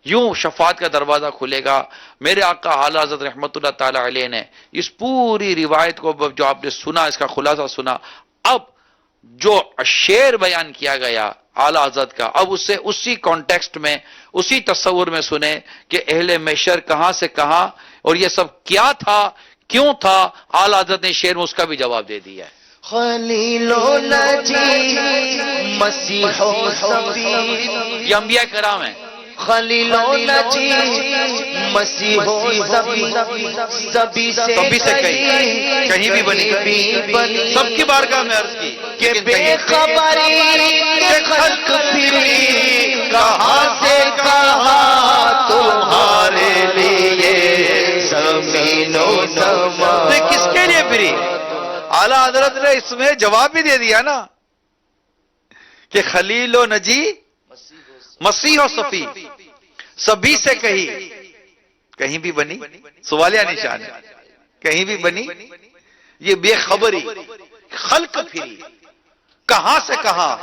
یوں شفاعت کا دروازہ کھلے گا. میرے آقا اعلیٰ حضرت رحمت اللہ تعالی علیہ نے اس پوری روایت کو جو آپ نے سنا، اس کا خلاصہ سنا. اب جو شعر بیان کیا گیا اعلیٰ حضرت کا، اب اسے اسی کانٹیکسٹ میں اسی تصور میں سنیں کہ اہل محشر کہاں سے کہاں اور یہ سب کیا تھا، کیوں تھا. اعلیٰ حضرت نے شعر میں اس کا بھی جواب دے دیا ہے. خلیل و نجی مسیح و صفی، یہ انبیاء کرام ہیں. خلیل و نجی مسیح و صفی سبھی سے کہیں بھی بنی سب کی بارگاہ میں عرض کی کہ بے خبری کے خلق پھری کہاں سے کہاں تمہارے لیے زمین و زمان. کس کے لیے پھری؟ اعلیٰ حضرت نے اس میں جواب بھی دے دیا نا کہ خلیل و نجی مسیح و صفی سبھی سے کہیں بھی بنی، سوالیہ نشان ہے، کہیں بھی بنی. یہ بے خبری خلق پھری کہاں سے کہاں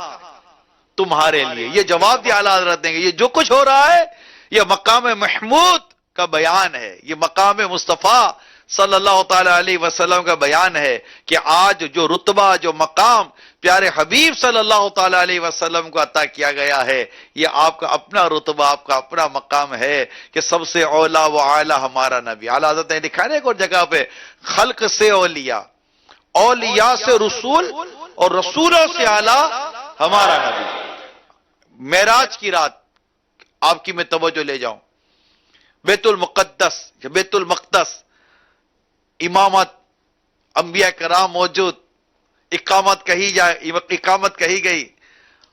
تمہارے لیے، یہ جواب دیا اعلیٰ حضرت دیں گے. یہ جو کچھ ہو رہا ہے یہ مقام محمود کا بیان ہے، یہ مقام مصطفیٰ صلی اللہ تعالی علیہ وسلم کا بیان ہے کہ آج جو رتبہ جو مقام پیارے حبیب صلی اللہ تعالی علیہ وسلم کو عطا کیا گیا ہے، یہ آپ کا اپنا رتبہ، آپ کا اپنا مقام ہے کہ سب سے اولا و اعلیٰ ہمارا نبی. اعلیٰ حضرت نے لکھا ہے ایک اور جگہ پہ خلق سے اولیاء، اولیاء سے رسول اور رسولوں سے اعلیٰ ہمارا نبی. معراج کی رات آپ کی میں توجہ لے جاؤں، بیت المقدس بیت المقدس امامت انبیاء کرام موجود، اقامت کہی گئی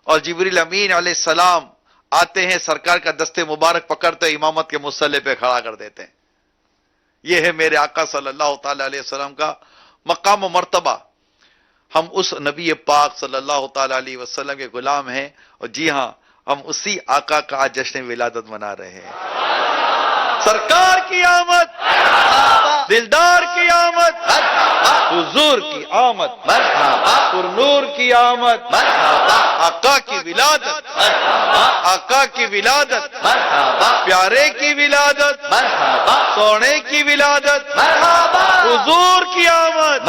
اور جبریل امین علیہ السلام آتے ہیں، سرکار کا دستے مبارک پکڑتے امامت کے مصلی پہ کھڑا کر دیتے ہیں. یہ ہے میرے آقا صلی اللہ تعالی علیہ وسلم کا مقام و مرتبہ. ہم اس نبی پاک صلی اللہ تعالی علیہ وسلم کے غلام ہیں اور جی ہاں ہم اسی آقا کا آج جشن ولادت منا رہے ہیں. سرکار کی آمد، دلدار کی آمد، حضور کی آمد، پر نور کی آمد، آقا کی ولادت، آقا کی ولادت، پیارے کی ولادت، سونے کی ولادت، حضور کی آمد،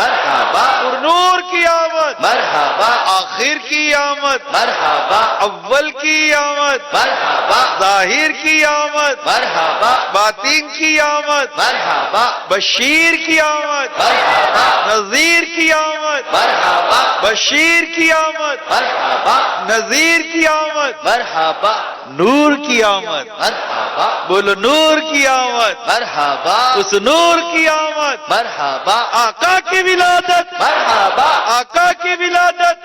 پر نور کی آمد، آخر کی آمد، اول کی آمد، ظاہر کی آمد، باطن کی آمد، بشیر کی آمد، نذیر کی آمد، بشیر کی آمد، نذیر کی آمد، نور کی آمد، بولو نور کی آمد، اس نور کی آمد، آقا کی ولادت، آقا کی ولادت،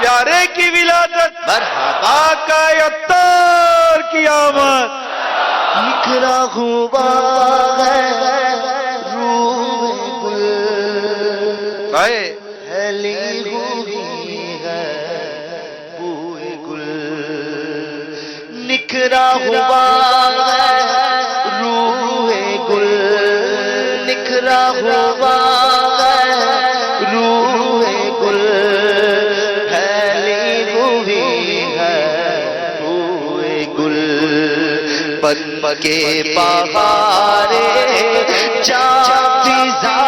پیارے کی ولادت، آقا اتار کی آمد، نکھرا ہوا ہے روح گل، پھیلی ہوئی ہے بوئے گل، نکھرا ہوا ہے روح گل، نکھرا ہوا ہے روح گل، پھیلی ہوئی ہے بوئے گل، بن کے بہارے جا فضا،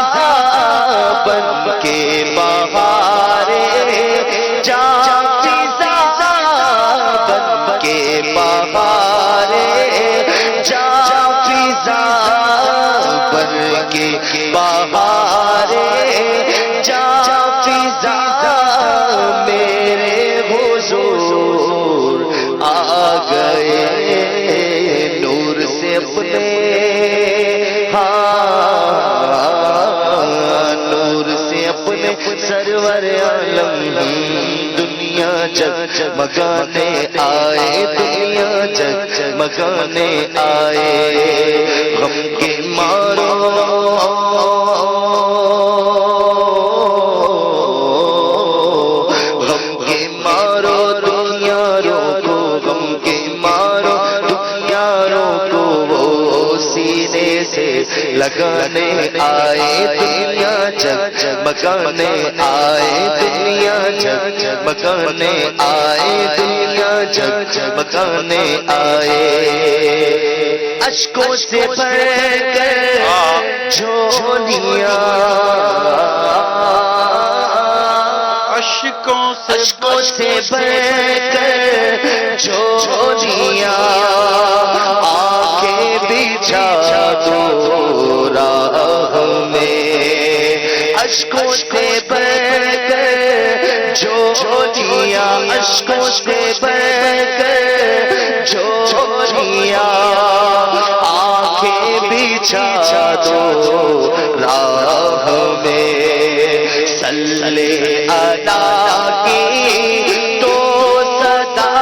بن کے بہارے جا فضا، بن کے بہارے جا فضا، بن کے بہارے جا فضا، میرے حضور آ گئے نور سے اپنے، نور سے اپنے سرور عالم، دنیا جگمگانے آئے، دنیا جگمگانے آئے، غم کے مارو غم کے مارو دنیا روکو، غم کے مارو دنیا روکو، وہ سینے سے لگانے آئے، دنیا جگمگانے آئے، دنیا جگمگانے آئے، دنیا جگمگانے آئے، اشکوں سے بھر کر جھولیاں، اشکوں سے بھر کر جھولیاں، آنکھیں بچھا دو راہ میں، اشکوں سے بھر کر جھولیاں، اشکوں سے بھر کر جھولیاں، آنکھیں بچھا دو راہ میں، صلی اللہ کی تو صدا،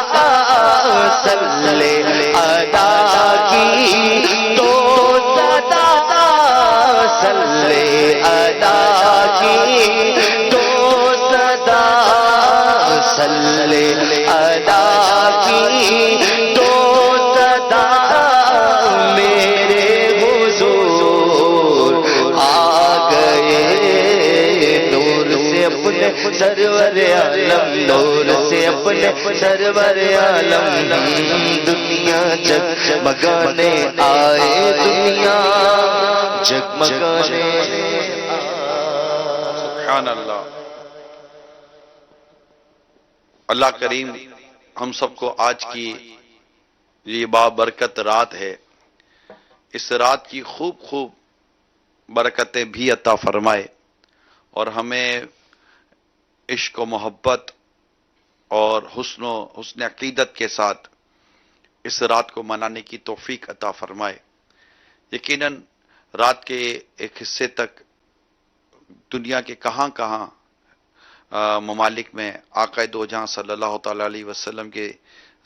صلی اللہ کی تو صدا، صلی اللہ کی تو صدا، صلی اللہ کی تو صدا، میرے حضور آ گئے نور سے اپنے سرور عالم، نور سے اپنے سرور عالم، دنیا جگمگانے آئے، دنیا جگمگانے سبحان اللہ۔ اللہ کریم ہم سب کو آج کی یہ بابرکت رات ہے، اس رات کی خوب خوب برکتیں بھی عطا فرمائے، اور ہمیں عشق و محبت اور حسن عقیدت کے ساتھ اس رات کو منانے کی توفیق عطا فرمائے۔ یقیناً رات کے ایک حصے تک دنیا کے کہاں کہاں ممالک میں آقا دو جہاں صلی اللہ تعالیٰ علیہ وسلم کے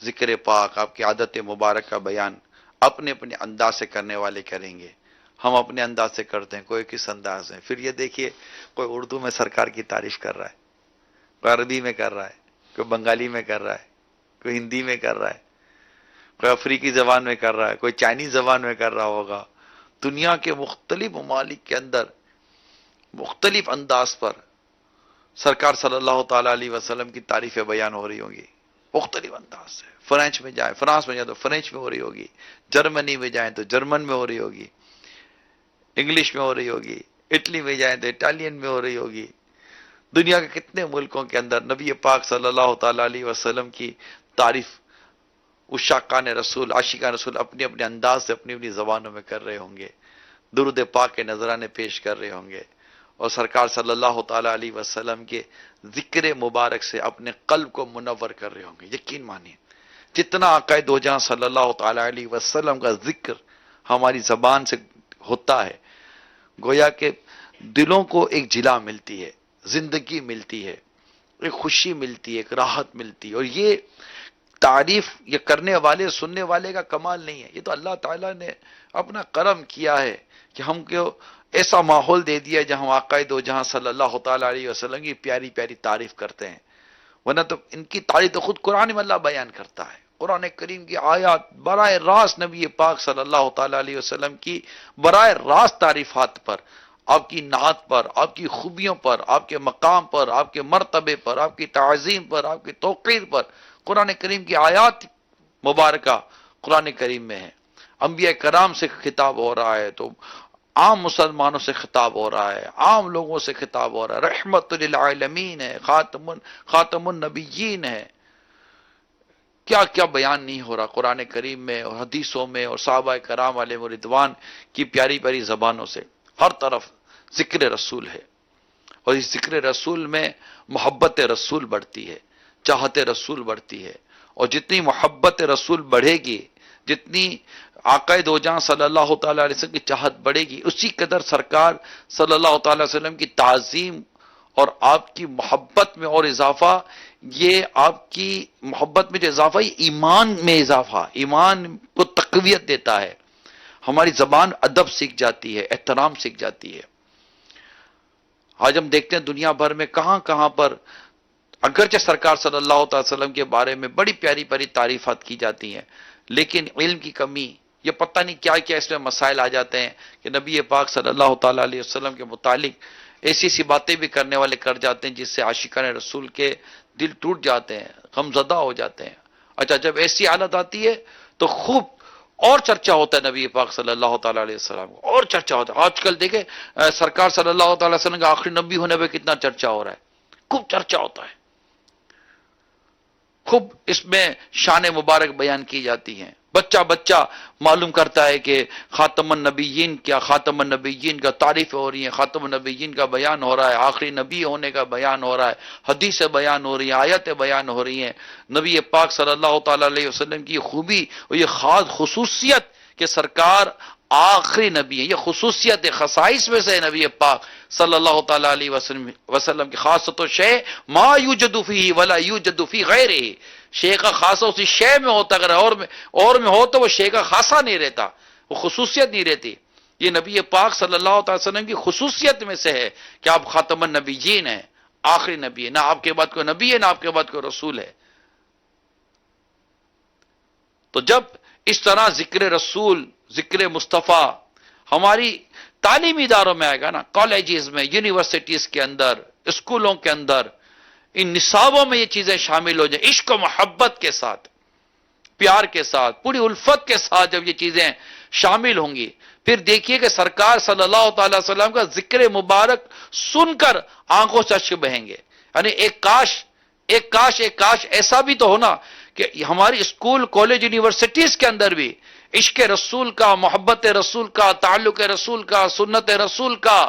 ذکر پاک، آپ کی عادت مبارک کا بیان اپنے اپنے انداز سے کرنے والے کریں گے۔ ہم اپنے انداز سے کرتے ہیں، کوئی کس انداز میں، پھر یہ دیکھیے کوئی اردو میں سرکار کی تعریف کر رہا ہے، کوئی عربی میں کر رہا ہے، کوئی بنگالی میں کر رہا ہے، کوئی ہندی میں کر رہا ہے، کوئی افریقی زبان میں کر رہا ہے، کوئی چائنیز زبان میں کر رہا ہوگا. دنیا کے مختلف ممالک کے اندر مختلف انداز پر سرکار صلی اللہ تعالی علیہ وسلم کی تعریفیں بیان ہو رہی ہوں گی، مختلف انداز سے. فرانس میں جائیں تو فرینچ میں ہو رہی ہوگی، جرمنی میں جائیں تو جرمن میں ہو رہی ہوگی، انگلش میں ہو رہی ہوگی، اٹلی میں جائیں تو اٹالین میں ہو رہی ہوگی. دنیا کے کتنے ملکوں کے اندر نبی پاک صلی اللہ تعالی علیہ وسلم کی تعریف عشاقان رسول، عاشقان رسول اپنے اپنے انداز سے اپنی اپنی زبانوں میں کر رہے ہوں گے، درود پاک کے نذرانے پیش کر رہے ہوں گے، اور سرکار صلی اللہ تعالی علیہ وسلم کے ذکر مبارک سے اپنے قلب کو منور کر رہے ہوں گے. یقین مانیے جتنا آقا دو جہاں صلی اللہ تعالی علیہ وسلم کا ذکر ہماری زبان سے ہوتا ہے، گویا کہ دلوں کو ایک جلا ملتی ہے، زندگی ملتی ہے، ایک خوشی ملتی ہے، ایک راحت ملتی ہے. اور یہ تعریف یہ کرنے والے سننے والے کا کمال نہیں ہے، یہ تو اللہ تعالیٰ نے اپنا کرم کیا ہے کہ ہم کو ایسا ماحول دے دیا جہاں ہم آقا دو جہاں صلی اللہ تعالی علیہ وسلم کی پیاری پیاری تعریف کرتے ہیں. ورنہ تو ان کی تعریف تو خود قرآن میں اللہ بیان کرتا ہے. قرآن کریم کی آیات براہ راست نبی پاک صلی اللہ تعالی علیہ وسلم کی براہ راست تعریفات پر، آپ کی نعت پر، آپ کی خوبیوں پر، آپ کے مقام پر، آپ کے مرتبے پر، آپ کی تعظیم پر، آپ کی توقیر پر قرآن کریم کی آیات مبارکہ قرآن کریم میں ہے. انبیاء کرام سے خطاب ہو رہا ہے تو عام مسلمانوں سے خطاب ہو رہا ہے، عام لوگوں سے خطاب ہو رہا ہے. رحمت للعالمین ہے، خاتم النبیین ہے. کیا کیا بیان نہیں ہو رہا قرآن کریم میں اور حدیثوں میں اور صحابہ کرام علیہ رضوان کی پیاری پیاری زبانوں سے. ہر طرف ذکر رسول ہے، اور اس ذکر رسول میں محبت رسول بڑھتی ہے، چاہت رسول بڑھتی ہے. اور جتنی محبت رسول بڑھے گی، جتنی آقا دو جہاں صلی اللہ تعالیٰ علیہ وسلم کی چاہت بڑھے گی، اسی قدر سرکار صلی اللہ تعالیٰ علیہ وسلم کی تعظیم اور آپ کی محبت میں اور اضافہ. یہ آپ کی محبت میں جو اضافہ یہ ایمان میں اضافہ، ایمان کو تقویت دیتا ہے. ہماری زبان ادب سیکھ جاتی ہے، احترام سیکھ جاتی ہے. آج ہم دیکھتے ہیں دنیا بھر میں کہاں کہاں پر اگرچہ سرکار صلی اللہ تعالی وسلم کے بارے میں بڑی پیاری پیاری تعریفات کی جاتی ہیں، لیکن علم کی کمی، یہ پتہ نہیں کیا کیا اس میں مسائل آ جاتے ہیں کہ نبی پاک صلی اللہ تعالی علیہ وسلم کے متعلق ایسی ایسی باتیں بھی کرنے والے کر جاتے ہیں جس سے عاشقان رسول کے دل ٹوٹ جاتے ہیں، غم زدہ ہو جاتے ہیں. اچھا جب ایسی حالت آتی ہے تو خوب اور چرچا ہوتا ہے نبی پاک صلی اللہ تعالی علیہ وسلم کو، اور چرچا ہوتا ہے. آج کل دیکھیں سرکار صلی اللہ تعالی وسلم کا آخری نبی ہونے پہ کتنا چرچا ہو رہا ہے، خوب چرچا ہوتا ہے، خوب اس میں شان مبارک بیان کی جاتی ہیں. بچہ بچہ معلوم کرتا ہے کہ خاتم النبیین کیا، خاتم النبیین کا تعریف ہو رہی ہیں، خاتم النبیین کا بیان ہو رہا ہے، آخری نبی ہونے کا بیان ہو رہا ہے، حدیث بیان ہو رہی ہیں، آیتیں بیان ہو رہی ہیں. نبی پاک صلی اللہ تعالی علیہ وسلم کی خوبی اور یہ خاص خصوصیت کہ سرکار آخری نبی ہے، یہ خصوصیت خصائص میں سے نبی پاک صلی اللہ تعالی علیہ وسلم کی خاصت و شے ما یوجد فیہ ولا یوجد فی غیرہ. شے کا خاصہ اسی شے میں ہوتا، اگر اور میں ہو تو وہ شے کا خاصہ نہیں رہتا، وہ خصوصیت نہیں رہتی. یہ نبی پاک صلی اللہ تعالی وسلم کی خصوصیت میں سے ہے کہ آپ خاتم النبیین ہیں، آخری نبی ہے، نہ آپ کے بعد کوئی نبی ہے نہ آپ کے بعد کوئی رسول ہے. تو جب اس طرح ذکر رسول، ذکر مصطفیٰ ہماری تعلیمی اداروں میں آئے گا نا، کالجز میں، یونیورسٹیز کے اندر، اسکولوں کے اندر، ان نصابوں میں یہ چیزیں شامل ہو جائیں، عشق و محبت کے ساتھ، پیار کے ساتھ، پوری الفت کے ساتھ جب یہ چیزیں شامل ہوں گی، پھر دیکھیے کہ سرکار صلی اللہ تعالی وسلم کا ذکر مبارک سن کر آنکھوں سے اشک بہیں گے. یعنی ایک کاش ایسا بھی تو ہونا کہ ہماری اسکول، کالج، یونیورسٹیز کے اندر بھی عشق رسول کا، محبت رسول کا، تعلق رسول کا، سنت رسول کا،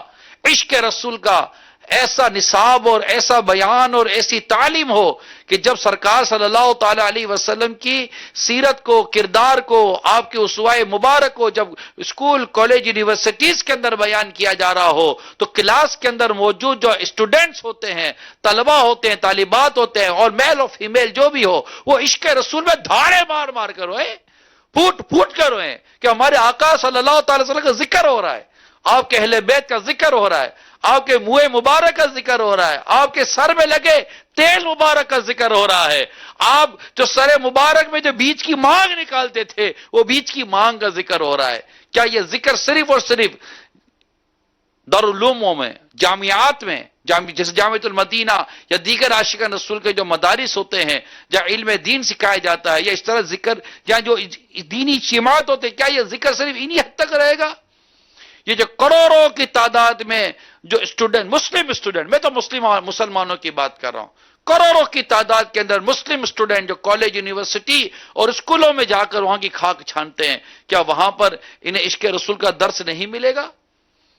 عشق رسول کا ایسا نصاب اور ایسا بیان اور ایسی تعلیم ہو کہ جب سرکار صلی اللہ تعالی علیہ وسلم کی سیرت کو، کردار کو، آپ کے اسوائے مبارک کو جب اسکول، کالج، یونیورسٹیز کے اندر بیان کیا جا رہا ہو تو کلاس کے اندر موجود جو اسٹوڈنٹس ہوتے ہیں، طلبہ ہوتے ہیں، طالبات ہوتے ہیں، اور میل اور فیمیل جو بھی ہو، وہ عشق رسول میں دھاڑے مار مار کر روئے، پھوٹ کر روئے کہ ہمارے آقا صلی اللہ تعالی وسلم کا ذکر ہو رہا ہے، آپ کے اہل بیت کا ذکر ہو رہا ہے، آپ کے منہ مبارک کا ذکر ہو رہا ہے، آپ کے سر میں لگے تیل مبارک کا ذکر ہو رہا ہے، آپ جو سر مبارک میں جو بیچ کی مانگ نکالتے تھے وہ بیچ کی مانگ کا ذکر ہو رہا ہے۔ کیا یہ ذکر صرف اور صرف دارالعلوموں میں، جامعات میں، جیسے جامعۃ المدینہ یا دیگر عاشقان رسول کے جو مدارس ہوتے ہیں جہاں علم دین سکھایا جاتا ہے، یا اس طرح ذکر یا جو دینی اجتماعات ہوتے ہیں، کیا یہ ذکر صرف انہی حد تک رہے گا؟ یہ جو کروڑوں کی تعداد میں جو مسلم اسٹوڈنٹ، میں تو مسلمانوں کی بات کر رہا ہوں، کروڑوں کی تعداد کے اندر مسلم اسٹوڈنٹ جو کالج، یونیورسٹی اور اسکولوں میں جا کر وہاں کی خاک چھانتے ہیں، کیا وہاں پر انہیں عشق رسول کا درس نہیں ملے گا؟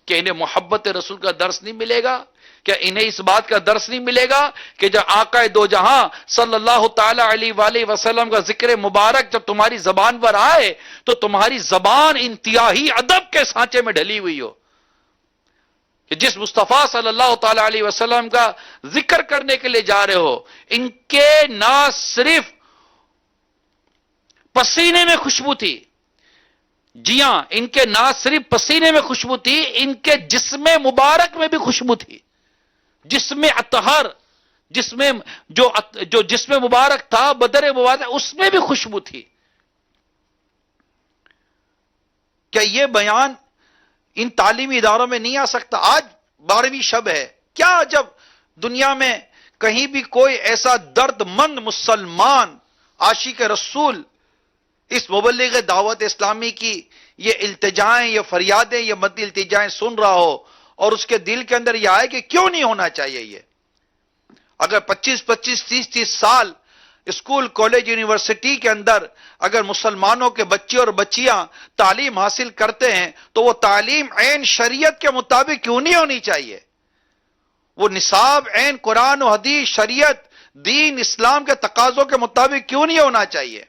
کہ انہیں محبت رسول کا درس نہیں ملے گا؟ کیا انہیں اس بات کا درس نہیں ملے گا کہ جب آقا دو جہاں صلی اللہ تعالی علیہ وآلہ وسلم کا ذکر مبارک جب تمہاری زبان پر آئے تو تمہاری زبان انتہائی ادب کے سانچے میں ڈھلی ہوئی ہو، کہ جس مصطفیٰ صلی اللہ تعالی علیہ وسلم کا ذکر کرنے کے لیے جا رہے ہو، ان کے نہ صرف پسینے میں خوشبو تھی، جی ہاں، ان کے نہ صرف پسینے میں خوشبو تھی، ان کے جسم مبارک میں بھی خوشبو تھی، جسم اطہر، جو جسم مبارک تھا، بدن مبارک، اس میں بھی خوشبو تھی۔ کیا یہ بیان ان تعلیمی اداروں میں نہیں آ سکتا؟ آج 12ویں شب ہے، کیا جب دنیا میں کہیں بھی کوئی ایسا درد مند مسلمان عاشق رسول اس مبلغ دعوت اسلامی کی یہ التجائیں، یہ فریادیں، یہ مدنی التجائیں سن رہا ہو اور اس کے دل کے اندر یہ آئے کہ کیوں نہیں ہونا چاہیے یہ؟ اگر 25 30 سال اسکول، کالج، یونیورسٹی کے اندر اگر مسلمانوں کے بچے اور بچیاں تعلیم حاصل کرتے ہیں تو وہ تعلیم عین شریعت کے مطابق کیوں نہیں ہونی چاہیے؟ وہ نصاب عین قرآن و حدیث، شریعت، دین، اسلام کے تقاضوں کے مطابق کیوں نہیں ہونا چاہیے؟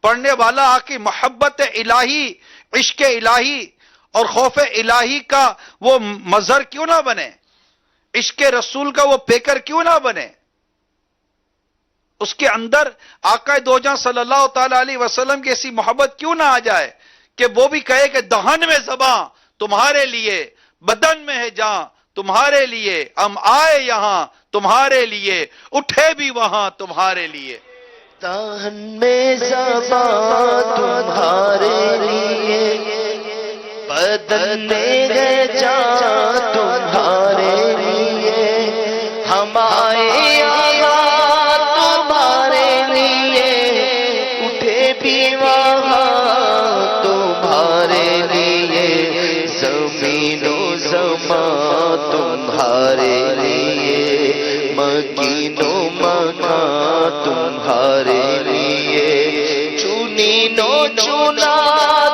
پڑھنے والا آقی محبت الہی، عشق الہی اور خوف الہی کا وہ مظہر کیوں نہ بنے؟ عشق رسول کا وہ پیکر کیوں نہ بنے؟ اس کے اندر آقا دو جہاں صلی اللہ تعالی علیہ وسلم کی ایسی محبت کیوں نہ آ جائے کہ وہ بھی کہے کہ دہن میں زباں تمہارے لیے، بدن میں ہے جاں تمہارے لیے، ہم آئے یہاں تمہارے لیے، اٹھے بھی وہاں تمہارے لیے۔ دہن میں زباں تمہارے لیے، بدن میں ہے جاں تمہارے لیے، ہم آئے یہاں تمہارے لیے، اٹھے بھی وہاں تمہارے لیے، زمین و زمان تمہارے لیے، مکین و مکان تمہارے لیے، چنی نو چنا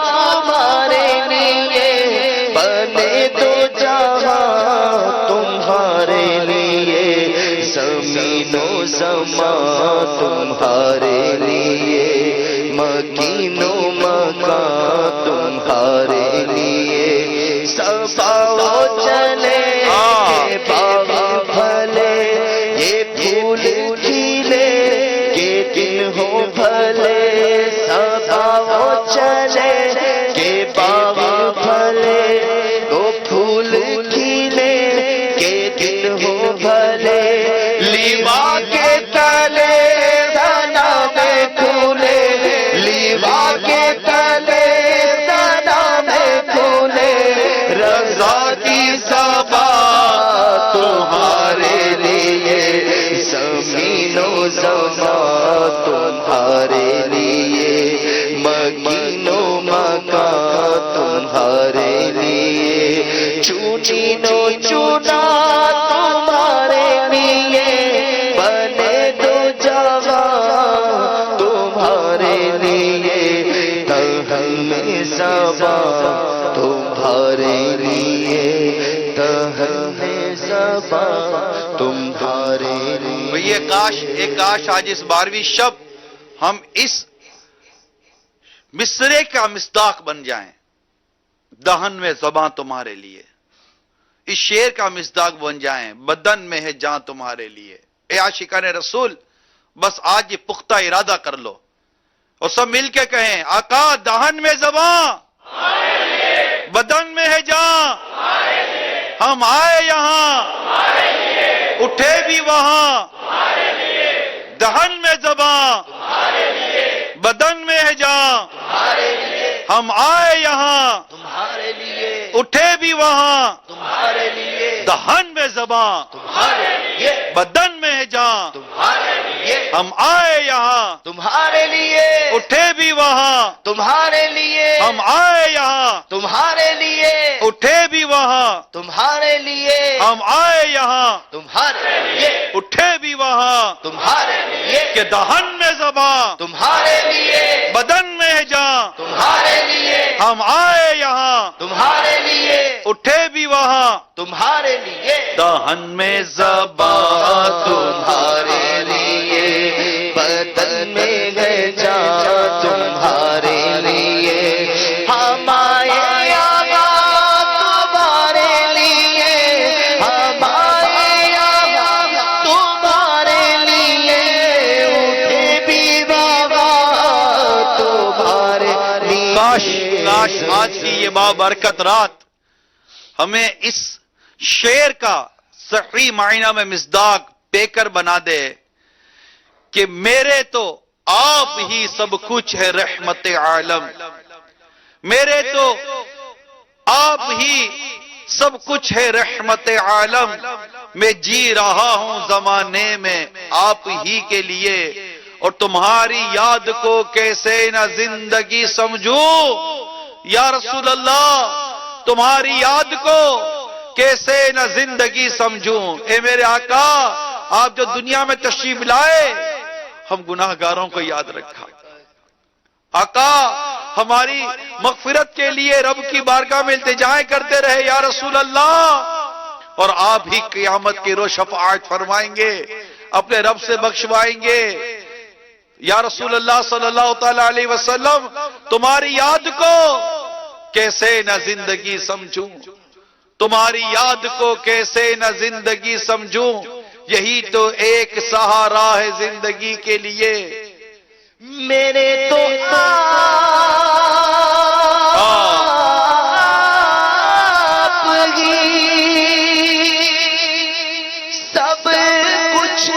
تمہارے لیے، بنے دو جہاں تمہارے لیے، زمین و زمان تمہارے لیے، مکین و مکان تمہارے لیے، صفا و چلے باغ بھلے، یہ پھول کھلے کہ دن ہو بھلے، صفا و چلے کہ باغ بھلے، وہ پھول کھلے کہ دن ہو بھلے، لیوا کے تلے سنا میں کھولے، لیوا کے تلے سنا میں کھولے، رضا کی صبا تمہارے لیے، زمین و زمان تمہارے لیے، مکین و مکان تمہارے لیے، چنی و چنا تمہارے لیے، بنے دو جہاں تمہارے لیے، دہن میں زباں تمہارے لیے، دہن میں زباں تمہارے لیے۔ ایک کاش آج اس 12ویں شب ہم اس مصرے کا مصداق بن جائیں، دہن میں زباں تمہارے لیے، اس شعر کا مصداق بن جائیں، بدن میں ہے جاں تمہارے لیے۔ اے عاشقان رسول، بس آج یہ پختہ ارادہ کر لو اور سب مل کے کہیں، آقا دہن میں زباں، بدن میں ہے جاں، ہم آئے یہاں اٹھے بھی وہاں دہن میں زباں بدن میں ہے جاں ہم آئے یہاں تمہارے لیے اٹھے بھی وہاں تمہارے لیے دہن میں زباں تمہارے لیے بدن میں ہے جاں تمہارے لیے ہم آئے یہاں تمہارے لیے اٹھے بھی وہاں تمہارے لیے ہم آئے یہاں تمہارے لیے اٹھے بھی وہاں تمہارے لیے ہم آئے یہاں تمہارے لیے اٹھے بھی وہاں تمہارے لیے کہ دہن میں زباں تمہارے لیے بدن میں ہے جاں تمہارے لیے ہم آئے یہاں تمہارے لیے اٹھے بھی وہاں تمہارے لیے دہن میں زباں تمہارے لیے بدن میں گئے جا تمہارے لیے ہم آئے یہاں تمہارے لیے ہم آئے یہاں تمہارے لیے اٹھے بھی بابا تمہارے کاش لیے کاش آج کی یہ بابرکت رات ہمیں اس شعر کا صحیح معنی میں مصداق پیکر بنا دے کہ میرے تو آپ ہی سب کچھ ہے رحمت عالم، میرے تو آپ ہی سب کچھ ہے رحمت عالم، میں جی رہا ہوں زمانے میں آپ ہی کے لیے، اور تمہاری یاد کو کیسے نہ زندگی سمجھوں یا رسول اللہ، تمہاری یاد کو کیسے نہ زندگی سمجھوں۔ اے میرے آقا، آپ جو دنیا میں تشریف لائے ہم گناہگاروں کو یاد رکھا، آقا ہماری مغفرت کے لیے رب کی بارگاہ میں التجائیں کرتے رہے یا رسول اللہ، اور آپ ہی قیامت کی روز شفاعت فرمائیں گے، اپنے رب سے بخشوائیں گے یا رسول اللہ صلی اللہ تعالی علیہ وسلم، تمہاری یاد کو کیسے نہ زندگی سمجھوں، تمہاری یاد کو کیسے نہ زندگی سمجھوں، یہی تو ایک سہارا ہے زندگی کے لیے۔ میرے تو آپ ہی سب کچھ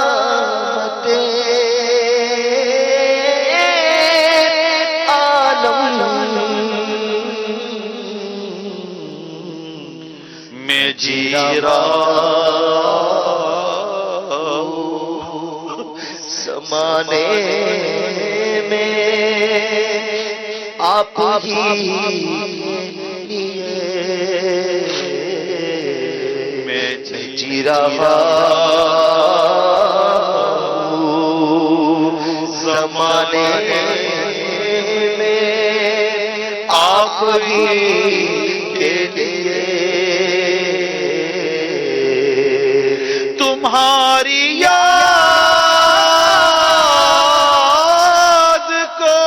رحمت عالم میں جی رہا زمانے میں آپ ہی میں جی رہا زمانے میں آپ ہی کے لیے تمہاری یاد کو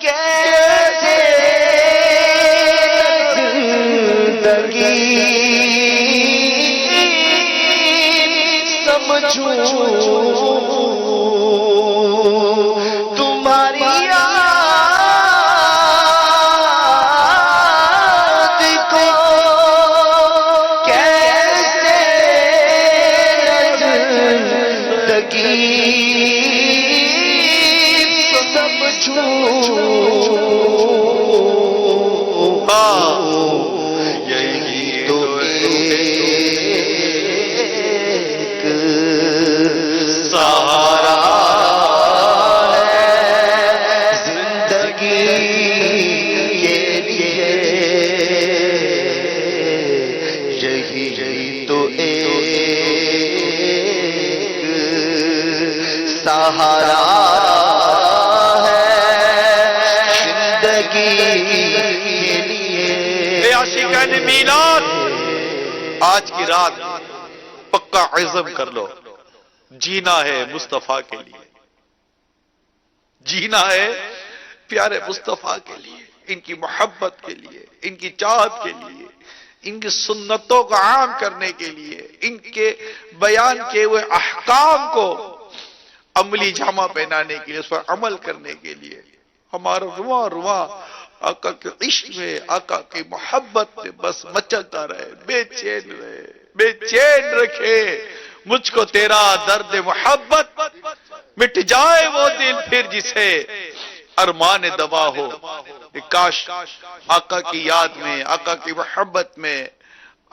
کیسے زندگی سمجھوں تمہاری یاد کو کیسے زندگی یہی تو تو ایک سہارا ہے زندگی کے لیے، یہی تو ایک سہارا ہے زندگی کے لیے۔ اے عاشقان میلاد، آج کی رات پکا عزم کر لو، جینا ہے مصطفیٰ کے لیے، جینا ہے پیارے مصطفیٰ کے لیے، ان کی محبت کے لیے، ان کی چاہت کے لیے، ان کی سنتوں کو عام کرنے کے لیے، ان کے بیان کیے ہوئے احکام کو عملی جامہ پہنانے کے لیے، اس پر عمل کرنے کے لیے۔ ہمارا رواں رواں آقا کے عشق میں، آقا کی محبت میں بس مچلتا رہے، بے چین رہے، بے چین رکھے مجھ کو تیرا درد محبت، مٹ جائے وہ دل پھر جسے ارمان دوا ہو. کاش آقا کی یاد میں، آقا کی محبت میں،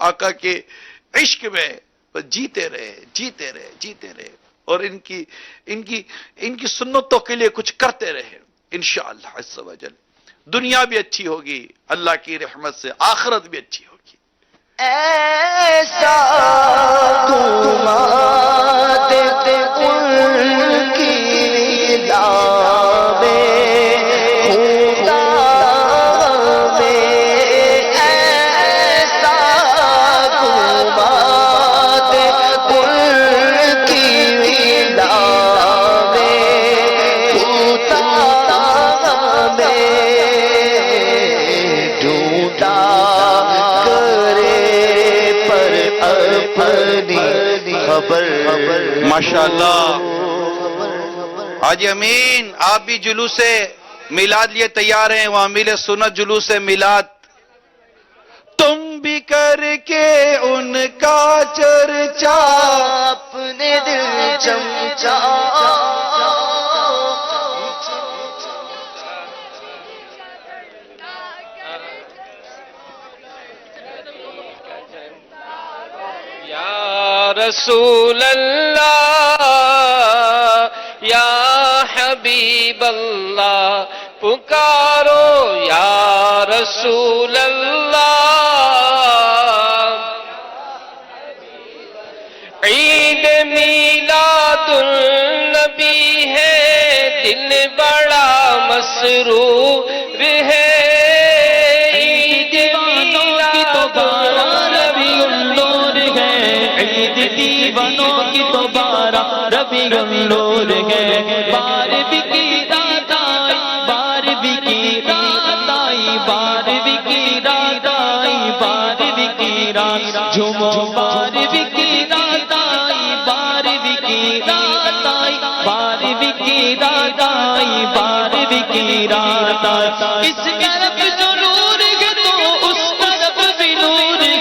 آقا کے عشق میں بس جیتے رہے، جیتے رہے، جیتے رہے، اور ان کی سنتوں کے لیے کچھ کرتے رہے. انشاءاللہ عز و جل دنیا بھی اچھی ہوگی، اللہ کی رحمت سے آخرت بھی اچھی ہوگی. ایسا تمہارے ان کی دعوے خدا میں، ایسا تمہارے ان کی دعوے خدا میں ڈھونڈا ماشاءاللہ. حاجی امین آپ بھی جلوس میلاد لیے تیار ہیں؟ وہاں ملے سنت جلوس میلاد. تم بھی کر کے ان کا چرچا اپنے دل چمچا رسول اللہ یا حبیب اللہ پکارو یا رسول اللہ. عید میلاد النبی ہے دل بڑا مسرور ہے. عید میلاد النبی دیوانوں کی تو بارہ ربیع النور ہے. بار بھی کی رات آئی، بار بھی کی رات آئی، بار بھی کی رات آئی، بار بھی کی رات جھومو، بار بھی کی رات آئی، بار بھی کی رات آئی، بار بھی کی رات آئی، بار بھی کی رات آئی. اس طرف جو نور ہے تو اس طرف بھی نور ہے.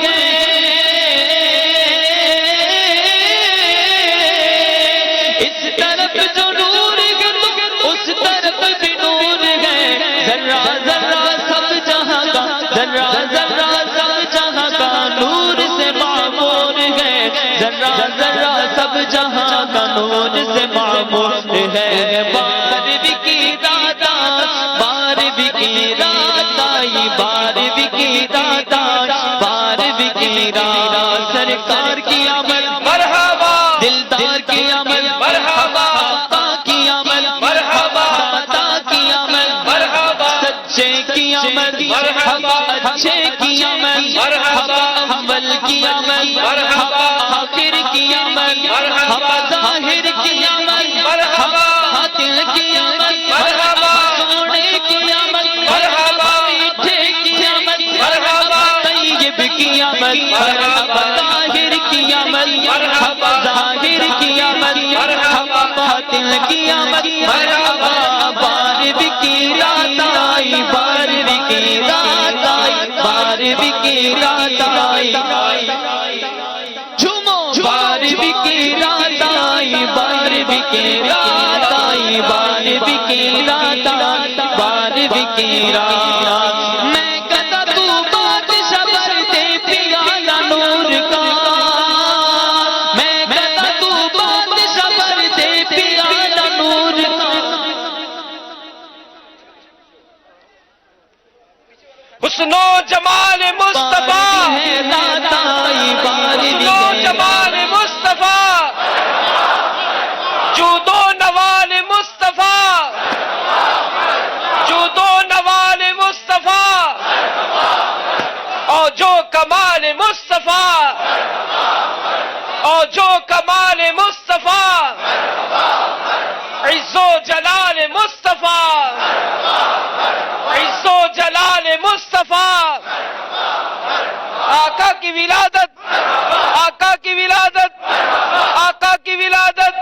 ذرہ ذرہ سب جہاں کا، ذرہ ذرہ سب جہاں کا نور سے معمور ہے. ذرہ ذرہ سب جہاں کا نور سے معمور ہے. بار بھی کی رات آئی، بار بھی کی رات آئی، بار بھی کی رات آئی، بار بھی کی رات. سرکار کی آمد مرحبا، دلدار کی آمد مرحبا، آقا کی آمد مرحبا، عطا کی آمد مرحبا، سچے کی آمد مرحبا، اچھے کی آمد مرحبا، حمل کی آمد مرحبا، حاکر کی آمد مرحبا، ظاہر کی آمد مرحبا، باطن کی آمد مرحبا، سونے کی آمد مرحبا، میٹھے کی آمد مرحبا، طیب کی آمد مرحبا، طاہر کی آمد مرحبا، ظاہر کی آمد مرحبا، باطن کی آمد مرحبا. بار بھی کی رات آئی، بار بھی کی رات آئی، بار بھی کی رات آئی. جھومو، بار بھی کی رات آئی، بار بھی کی رات آئی، بار بھی کی رات آئی، بار بھی کی رات. میں کہتا تو بات شبر دے پیالہ نور کا، میں کہتا تو بات شبر دے پیالہ نور کا. حسن و جمال مصطفیٰ، حسن و جمال مصطفیٰ، جود و نوال مصطفیٰ، جود و نوال مصطفیٰ، اور جو کمال مصطفیٰ، اور جو کمال مصطفیٰ، عز و جلال مصطفیٰ، عز و جلال مصطفیٰ. آقا کی ولادت، آقا کی ولادت، آقا کی ولادت،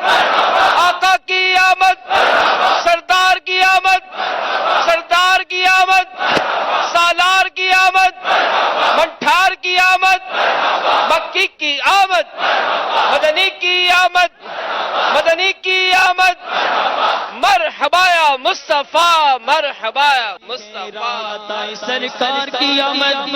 آقا کی آمد، سردار کی آمد، مرحبا مصطفیٰ سرکار کی آمد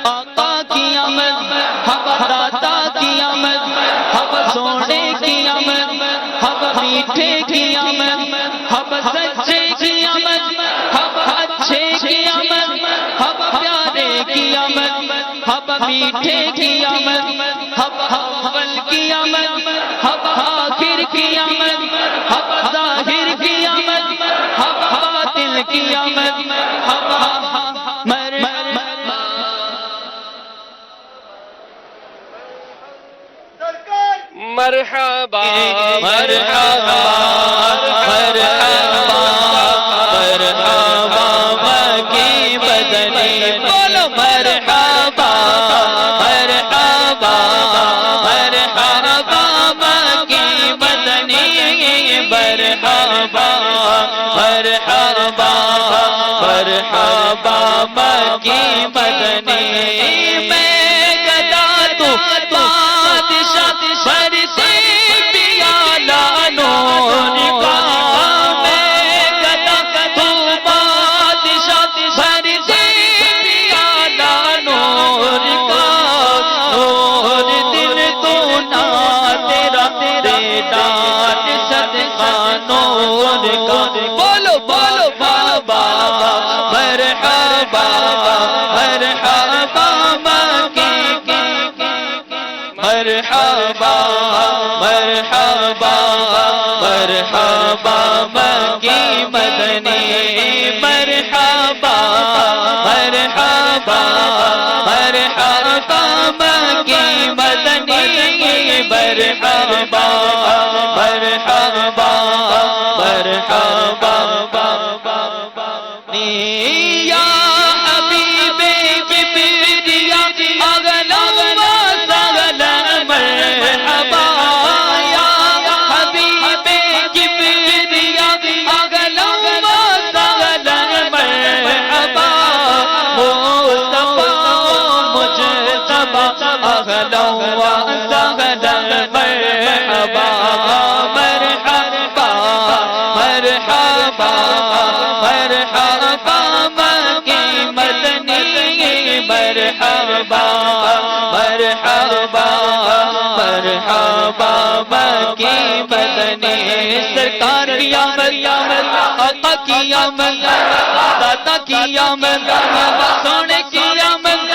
آقا کی آمد ہم داتا کی آمد ہم سونے کی آمد ہم میٹھے کی آمد ہم سچے کی آمد ہم اچھے کی آمد ہم پیارے کی آمد ہم میٹھے کی آمد ہم اول کی آمد ہم آخر کی آمد ہم ظاہر کی آمد ہم باطن کی آمد ہم مرحبا مرحبا مرحبا مرحبا مکی مدنی بولو مرحبا مرحبا مرحبا مکی مدنی مرحبا مرحبا مرحبا مکی مدنی میں گدا تو بادشاہ برسے پیالہ نور کا میں گدا تو بادشاہ برسے پیالہ نور کا نور دل تو نہ تیرا داد صدقہ نور کا بولو بولو بابا مرحبا مرحبا مکی مرحبا مرحبا مرحبا مکی مدنی مرحبا مرحبا مرحبا مکی مدنی مرحبا مرحبا مرحبا یا حبیب کبریا اغلا وسغلا مرحبا یا حبیب کبریا اغلا وسغلا مرحبا مصطفیٰ مجتبی اغلا وسغلا مرحبا مرحبا مرحبا مرحبا مکی مدنی مرحبا مرحبا مرحبا مکی مدنی سرکار کی آمد آقا کی آمد داتا کی آمد سونے کی آمد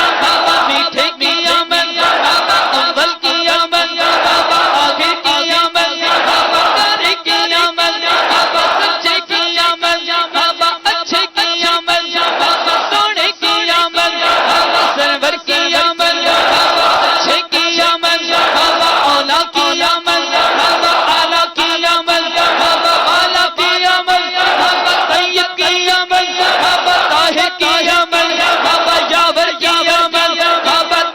میٹھے کی آمد اول کی آمد آخر کی آمد پیارے کی آمد سچے کی آمد اچھے کی آمد سونے کی آمد سرور کی آمد اچھے کی آمد اولا کی آمد اعلیٰ کی آمد اعلیٰ کی آمد طیب کی آمد طاہر کی آمد یاور کی آمد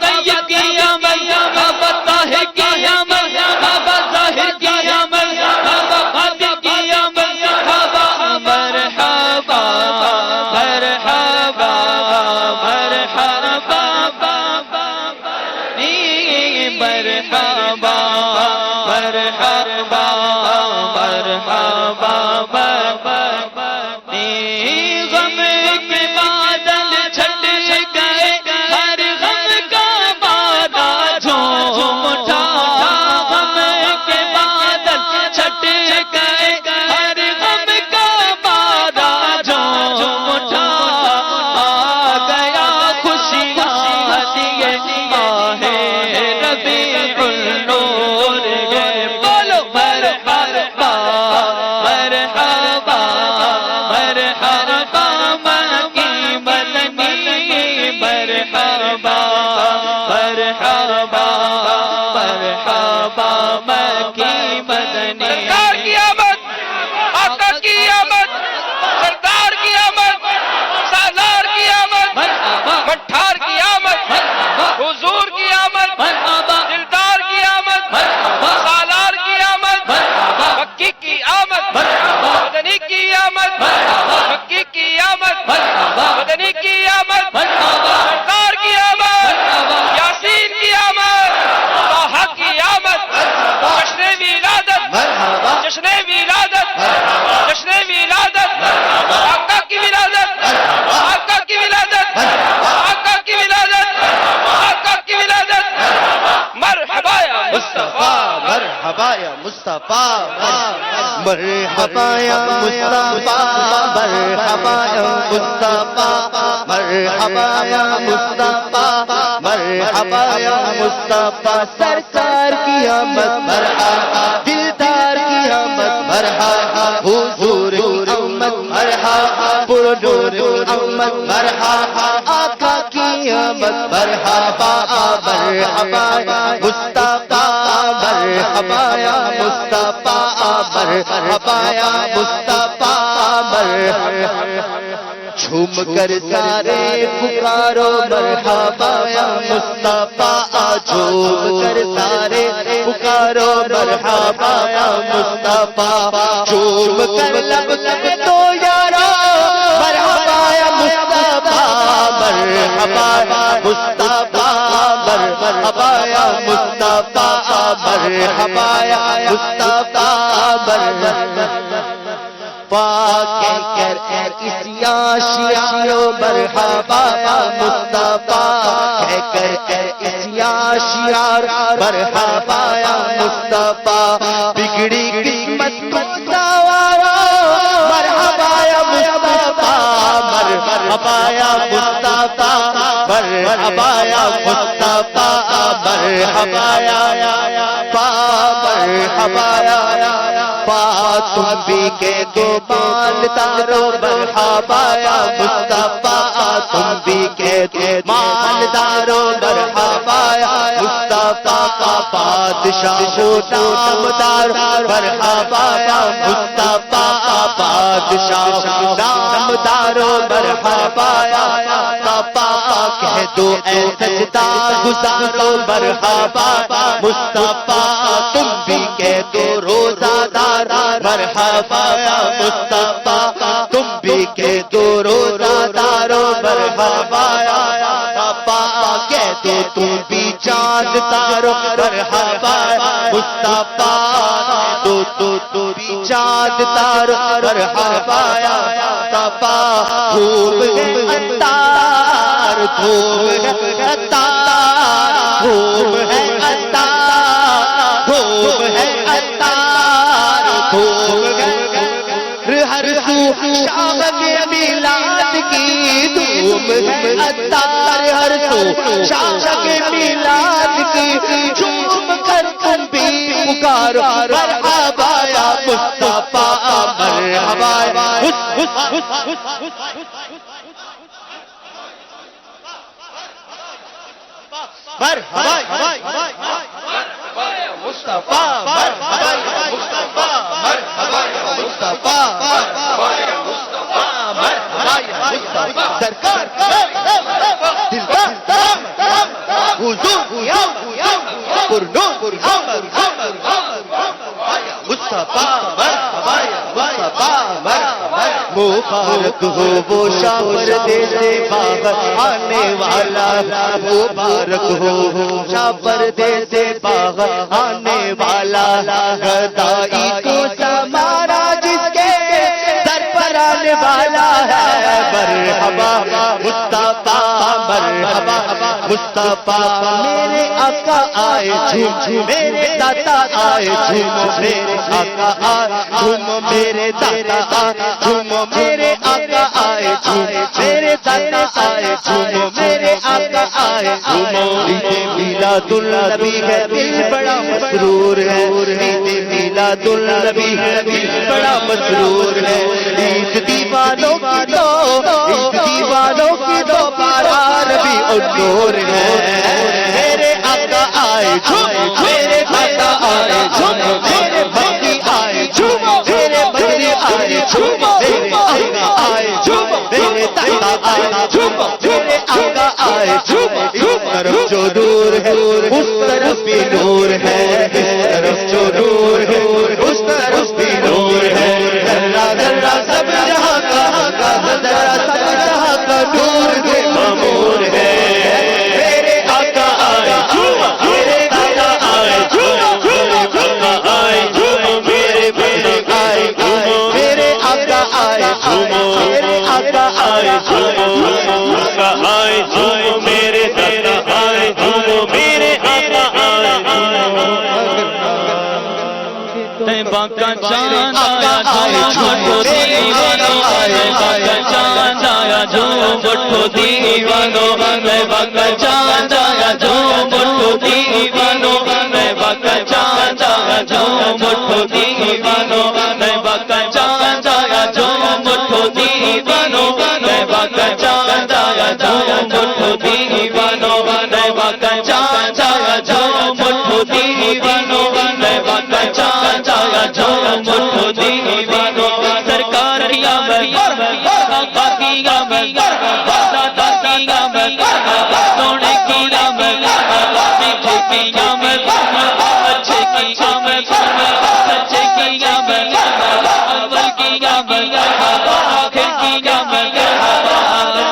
طیب کی آمد طاہر کی آمد ظاہر کی آمد باطن کی آمد مرحبا مرحبا مرحبا مرحبا مرحبا مرحبا غم کے بادل چھٹ گئے ہر غم کا بادہ جھوم اٹھا غم کے بادل چھٹ گئے ہر غم کا بادہ جھوم اٹھا آ گیا خوشیاں دیے ماہ ربیع النور مصطفیٰ مرحبا یا مصطفیٰ مرحبا یا مصطفیٰ مرحبا یا مصطفیٰ مرحبا یا مصطفیٰ سرکار کی آمد مرحبا دلدار کی آمد مرحبا حضور کی آمد مرحبا پرنور آمد مرحبا آقا کی آمد مرحبا مرحبا یا مصطفیٰ مرحبا یا مصطفیٰ مرحبا یا مصطفیٰ جھوم کر سارے پکارو مرحبا یا مصطفیٰ جھوم کر سارے پکارو مرحبا یا مصطفیٰ جھوم کر لب لب تو یارو مرحبا یا مصطفیٰ مرحبا یا مصطفیٰ مرحبا یا مصطفیٰ مرحبا یا مصطفیٰ پاک کر اس یاشیارو مرحبا یا مصطفیٰ کر اس یاشیار مرحبا یا مصطفیٰ بگڑی قسمت مستوارو مرحبا یا مصطفیٰ مرحبا یا مصطفیٰ مرحبا یا مصطفیٰ مرحبا یا مرحبا یا تم بھی کے دو مال دارو مرحبا یا مصطفیٰ تم بھی کے دو مال دارو مرحبا یا مصطفیٰ بادشاہ نام دار مرحبا یا مصطفیٰ بادشاہ نام دارو مرحبا یا مصطفیٰ کہہ دو اے سجدہ گزارو مرحبا مصطفیٰ تم بھی کہہ دو روزہ دار مرحبا یا مصطفیٰ تم بھی کہہ دو روزہ دارو مرحبا یا مصطفیٰ کہہ دو تم بھی چاند تارو مرحبا مصطفیٰ تو بھی چاند تارو مرحبا یا مصطفیٰ خوب ہے عطار خوب ہے عطار خوب ہے عطار خوب ہے عطار خوب ہے ہر سو شام کے میلاد کی دھوم ہے عطار ہر سو شام کے میلاد کی جھوم کر تم بھی پکارو مرحبا یا مصطفیٰ مرحبا مرحبا مصطفیٰ مرحبا مصطفیٰ مرحبا مصطفیٰ مرحبا مصطفیٰ سرکار دلدار حضور پرنور مصطفیٰ مرحبا مصطفیٰ مرحبا مبارک ہو وہ شاہ پردیس سے باہر آنے والا مبارک ہو شاہ پردیس سے باہر آنے والا گدائی کو سمارا جس کے سر پر آنے والا ہے مرحبا مصطفیٰ مرحبا مصطفیٰ میرے آقا آئے جھوم میرے داتا آئے جھوم میرے آقا آئے جھوم میرے داتا آئے جھوم میرے آقا آئے جھوم میرے داتا آئے جھوم میرے آقا آئے جھوم میلاد النبی ہے دل بڑا مسرور ہے عید میلاد النبی ہے دل بڑا مسرور ہے عید دیوانوں کی تو عید دیوانوں کی تو پارا ربی النور ہے میرے آقا آئے جھوم میرے آقا آئے جھوم میرے بندی آئے جھوم میرے بندی آئے جھوم میرے آقا آئے جھوم میرے داتا آئے جھوم میرے آقا آئے جھوم اس طرف جو نور ہے اس طرف بھی نور ہے اس طرف جو نور ہے اس طرف بھی نور ہے ذرا ذرا سب جہاں کا ذرا سب جہاں کا نور سے معمور ہے میرے آقا آئے جھوم میرے داتا آئے جھوم میرے آقا آئے جھوم میرے بندے آئے میرے آقا آئے جھوم میرے آقا آئے جھوم آقا آئے جھوم میرے داتا آئے جھوم میرے آقا آئے کا چاند آیا جھوم اٹھو دیوانو طیبہ کا چاند آیا جھوم اٹھو دیوانو طیبہ کا چاند آیا جھوم اٹھو دیوانو طیبہ کا چاند آیا جھوم اٹھو دیوانو طیبہ کا چاند آیا جھوم اٹھو دیوانو طیبہ کا چاند آیا جھوم اٹھو دیوانو طیبہ کا چاند آیا جھوم اٹھو دیوانو طیبہ کا چاند آیا جھوم اٹھو دیوانو سرکار کی آمد آقا کی آمد دادا کی آمد سونے کی آمد میٹھے کی آمد اچھے کی آمد سچے کی آمد اول کی آمد آخر کی آمد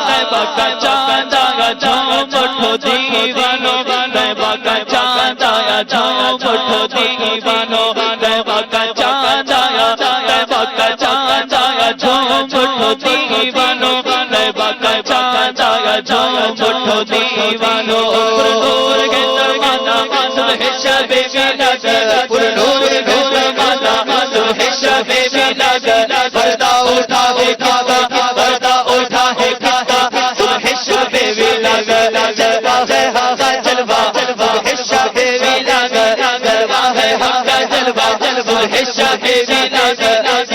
طیبہ کا چاند آیا جھوم اٹھو دیوانو طیبہ کا چاند آیا جھوم اٹھو دیوانو طیبہ کا چاند آیا طیبہ کا چاند آیا جھوم اٹھو دیوانو طیبہ کا چاند آیا جھوم اٹھو دیوانو پر نور کے دروازہ صبح شب میلاد پر نور کے دروازہ صبح شب میلاد پردہ اٹھا ہے پردہ اٹھا ہے صبح شب میلاد جلوہ ہے حق کا جلوہ صبح شب میلاد جلوہ ہے حق کا جلوہ صبح شب میلاد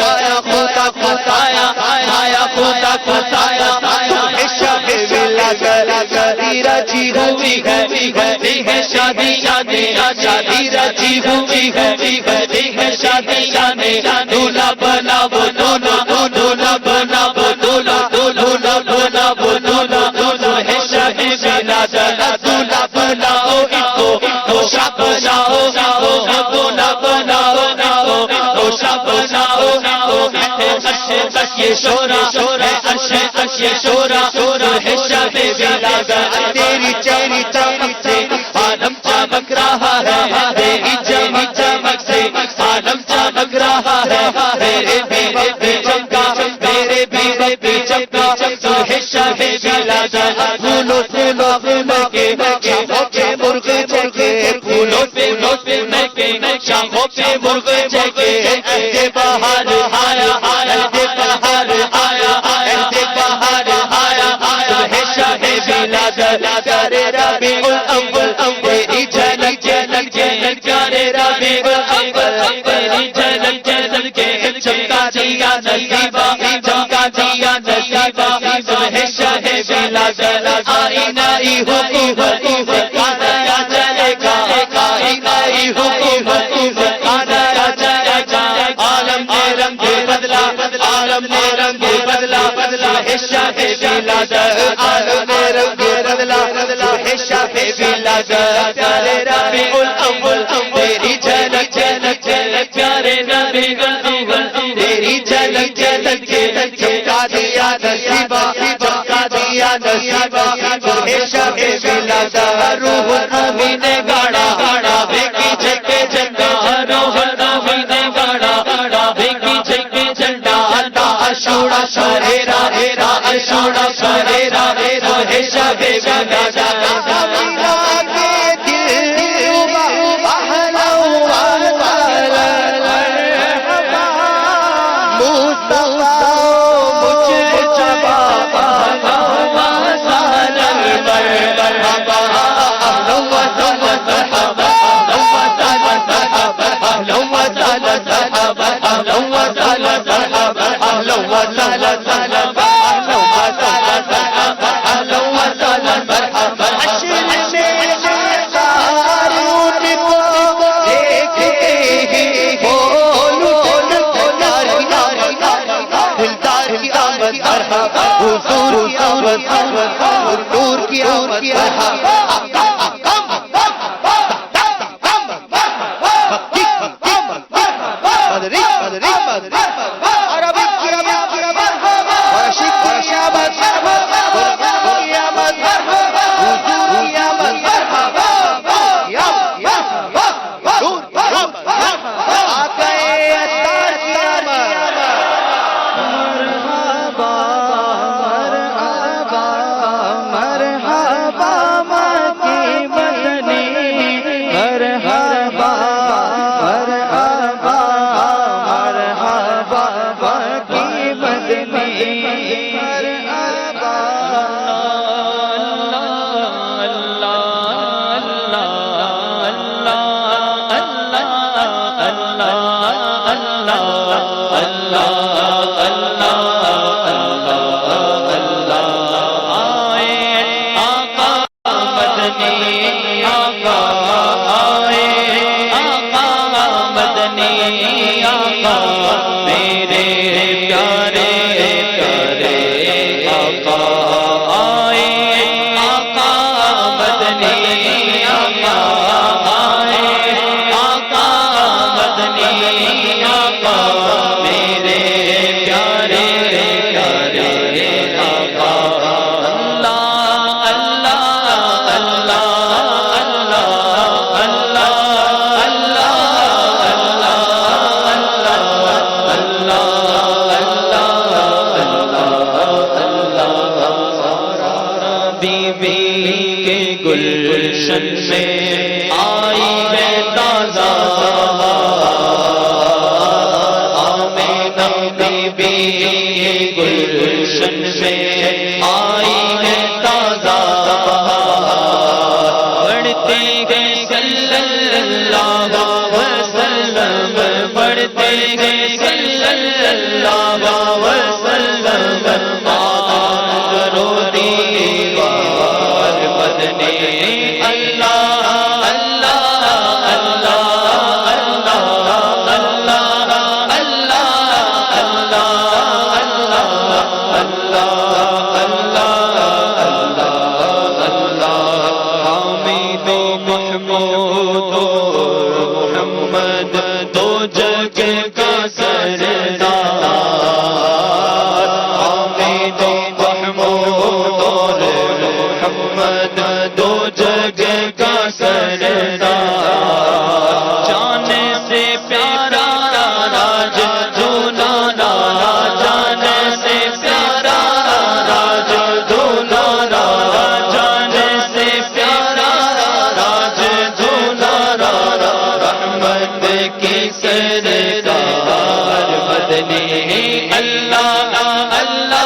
آیا خدا خدایا آیا خدا خدایا صبح شب میلاد شادی رچی ہوئی ہے شادی شادی رچی ہوئی ہے شادی دولہا بنا وہ دولہا دولہا بنا وہ دولہا دولہا بنا وہ دولہا صبح شب میلاد دولہا بناؤ دوشا بناؤ دولہا بناؤ دوشا بناؤ عرش یہ شورا عرش یہ شورا ہے شب میلاد تیری چمک سے عالم چمک رہا ہے تیری چمک سے عالم چمک رہا ہے میرے بھی چمکا میرے بھی چمکا صبح شب میلاد پھولوں سے میں کے شاخوں پہ مرغ جگے پھولوں پہ میں کے شاخوں پہ مرغ جگے ایسے بہار آیا ایسے بہار آیا ایسے بہار آیا صبح شب میلاد پیارے ربیع الاول تیری جھلک پیارے ربیع الاول تیری جھلک کے چمکا دیا نصیبہ چمکا دیا نصیبہ صبح شب میلاد آئی نئی حکومت آیا چلے گا آئی نئی حکومت آیا چلے گا عالم نے رنگ بدلا عالم نے رنگ بدلا صبح شب میلاد عالم نے رنگ بدلا صبح شب میلاد پیارے ربیع الاول تیری جھلک پیارے ربیع الاول تیری جھلک کے چمکا دیا نصیبہ چمکا دیا نصیبہ صبح شب میلاد روح الامین نے گاڑا بیکی جھکے جھنڈا روح الامین نے گاڑا بیکی جھکے جھنڈا عاشورا شریرا عاشورا شریرا صبح شب میلاد نور کی آمد مرحبا کے گلشن میں آئی ہے تازہ آمینہ بی بی کے گلشن میں آئی ہے تازہ بڑھتے گئے صلی اللہ وسلم بڑھتے گئے صلی اللہ وسلم آن کرو دیوار بدنے اللہ اللہ اللہ اللہ اللہ حامد و محمود و محمد دو جگ کا سردار حامد و محمود اور محمد دو جگ کا سردار جان سے پیارا راج دلانا جان سے پیارا راج دلانا جان سے پیارا راج دلانا رحمت کی سرکار بدنے اللہ اللہ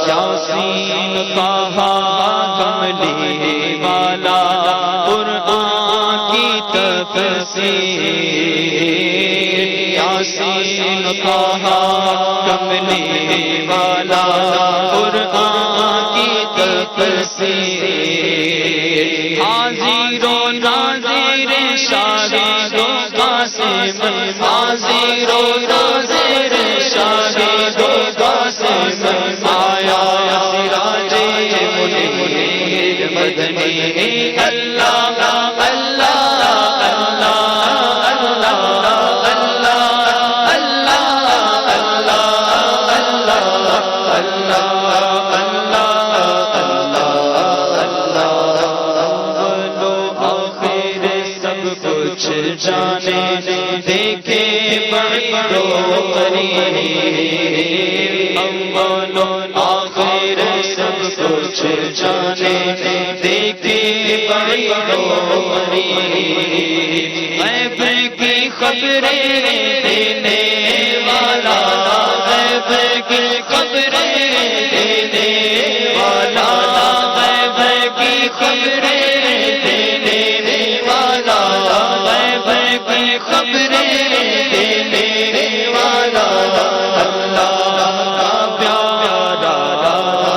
یاسین کہا کملی والا قرآن کی تفسیر یاسین کہا کملی والا قرآن کی تفسیر حاضر و ناظر شاہد و قاسم حاضر و ناظر شاہد و قاسم آیا سراج منیر مدنی اللہ اللہ اللہ کچھ جانے دیکھے بڑو قریب اول و آخر سب کچھ جانے دیکھے بڑو قریب غیب کی خبریں دینے والا غیب کی خبریں دینے والا غیب کی خبریں دینے والا غیب کی خبریں دینے والا اللہ پیارا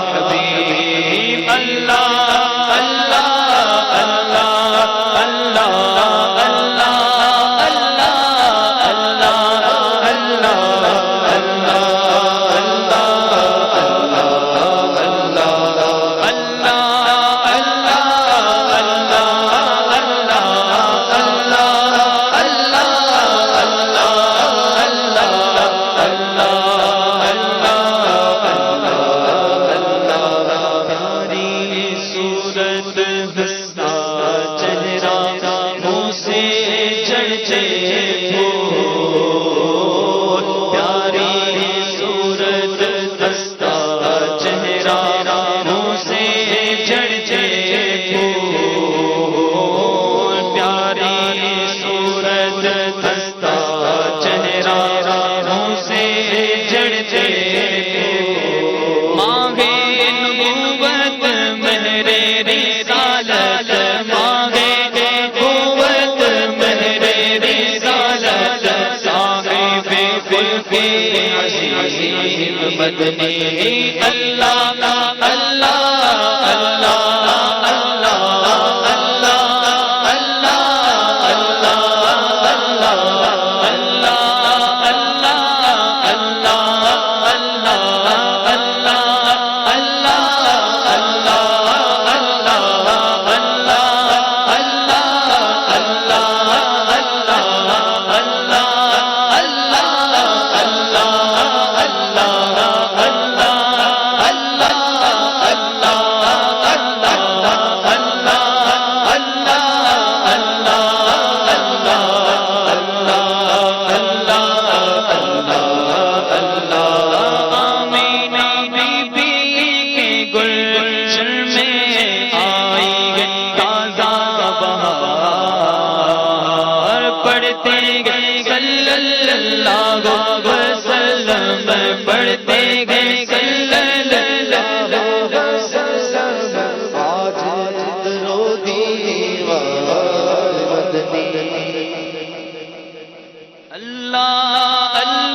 حبیب اللہ اللہ اللہ اللہ مدنی اللہ اللہ اللہ دینوار مدنی اللہ اللہ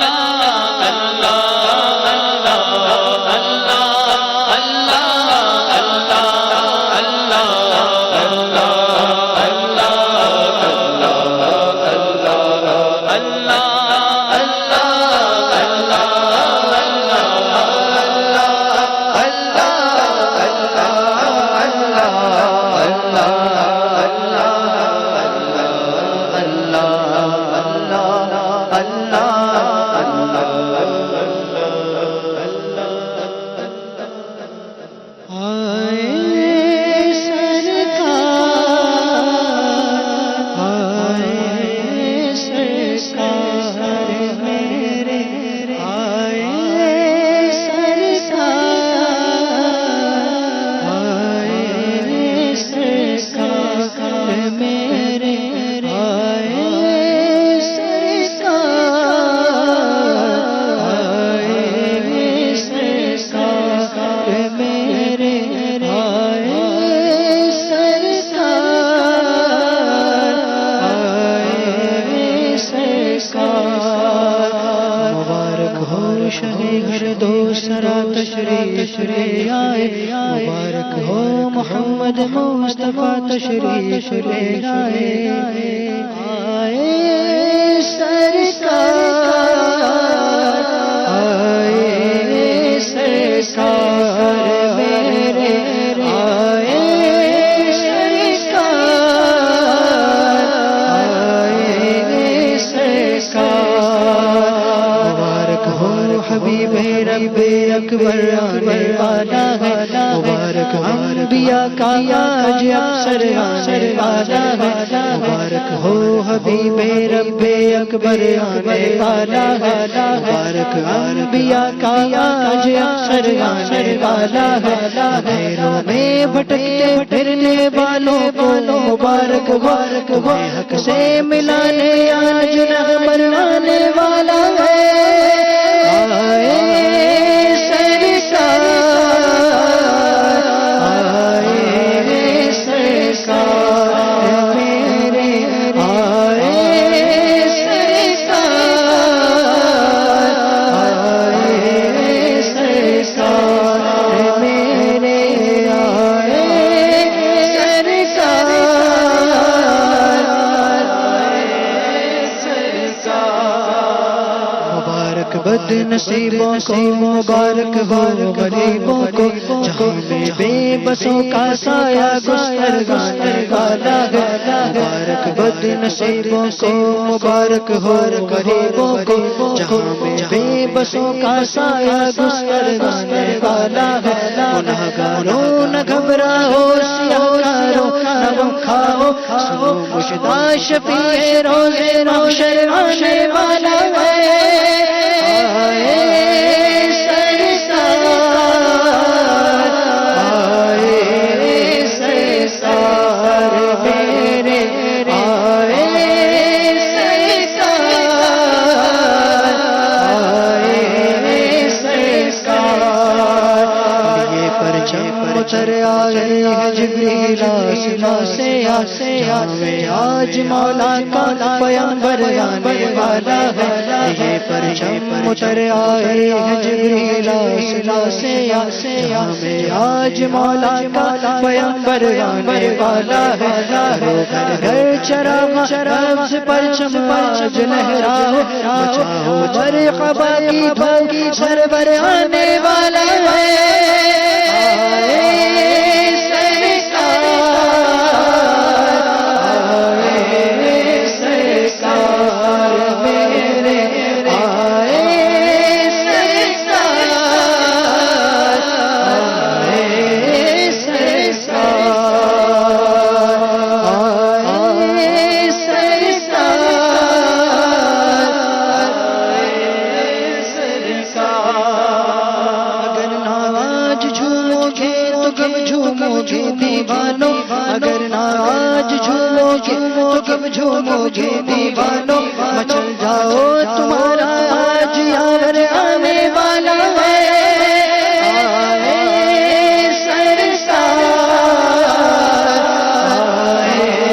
مبارک ہو محمد مصطفیٰ تشریف لے آئے آئے سرکار آئے سرکار میرے آئے سرکار آئے سرکار مبارک ہو حبیب رب اکبر آنے والا ہے مبارک انبیاء کا تاج افسر آنے والا ہے مبارک ہو حبیب رب اکبر آنے والا ہے مبارک انبیاء کا تاج افسر آنے والا ہے اندھیروں میں بھٹکتے پھرنے والوں کو مبارک مبارک حق سے ملانے آج رہبر آنے والا ہے آئے بد نصیبوں کو مبارک ہو غریبوں کو جہاں میں بے بسوں کا سایہ گسترگانے والا ہے مبارک بد نصیبوں کو مبارک ہو غریبوں کو جہاں میں بے بسوں کا سایہ گسترگانے والا ہے گنہگاروں نہ گھبراؤ سیاہکاروں نہ غم کھاؤ سنو مجدہ شفیع روز محشر آنے والا ہے اتر آئے جبریل آسمان سے آج مولا کا پیغمبر آنے والا ہے یہ پرچم اتر آئے جبریل آسمان سے آج مولا کا پیغمبر آنے والا ہے گھر گھر چراغ رمز پرچم آج لہراؤ بچاؤ مرحبا کی دھوکی سرور آنے والا ہے اگر ناراج جھومو گے تو کب جھومو گے دیوانو مچل جاؤ تمہارا آج یار آنے والا ہے آئے سرکار آئے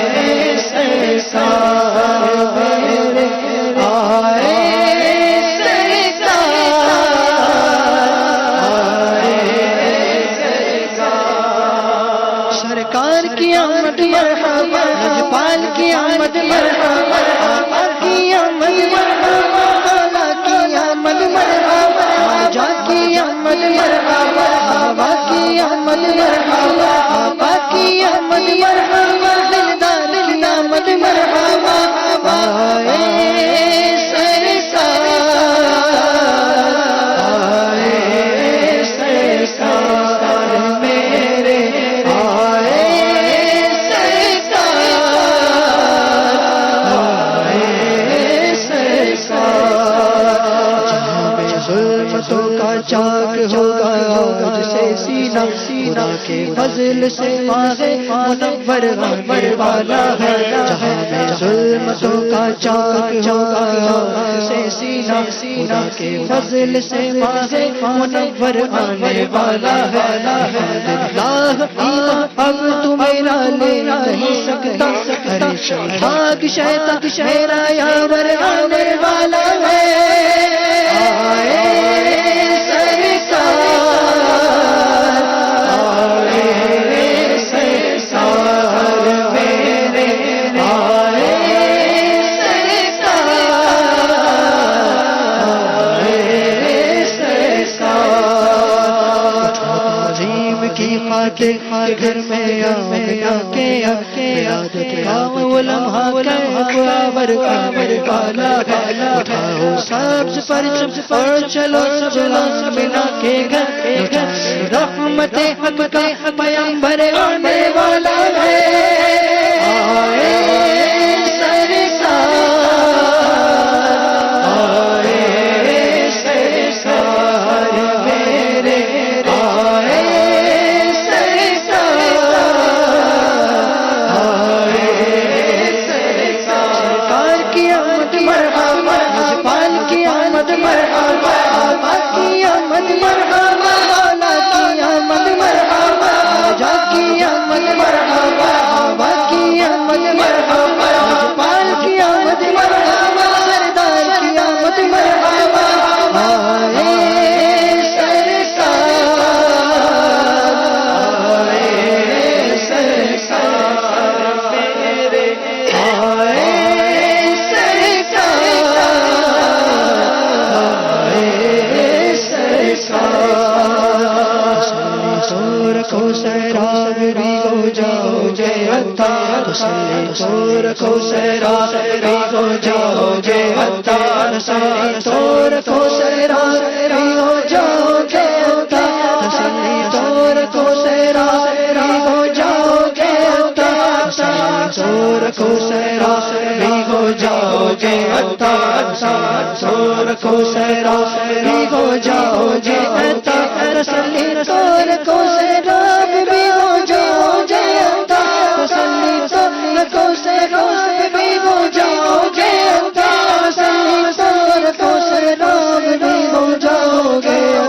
آمد مرحبا لجپال کی آمد مرحبا آقا کی آمد مرحبا مولا کی آمد مرحبا خواجہ کی آمد مرحبا بابا کی آمد مرحبا آقا کی آمد مرحبا دلدار کی آمد مرحبا آئے سرکار آئے سرکار میرے آئے سرکار آئے سرکار جہاں میں ظلمتوں کا چاک ہوگا جسے سینہ خدا کے فضل سے ماغے منور غامر والا ہے جہاں میں ظلمتوں کا چاک ہوگا جسے سینہ خدا کے فضل سے ماغے منور غامر والا ہے اللہ اب تو میرا لے نہیں سکتا ارے بھاگ شیطان میرا یاور آنے والا ہے آئے کے گھر میں ولادت کا وہ لمحہ کعبر والا اٹھاؤ سبز پرچم اور چلو منا کے گھر رحمت حق کا پیغمبر آنے والا ہے آئے سرکار آئے سرکار میرے کو سیرا ہو جاؤ گے تور کو سیرا ہو جاؤ گے تور کو سیرا ہو جاؤ گے تور کو سیرا ہو جاؤ گے تور کو سیرا ہو جاؤ گے تسلی تور کو سیرا بھی ہو جاؤ گے تسلی تور کو سیرا بھی ہو جاؤ گے تسلی تور کو سیرا بھی ہو جاؤ گے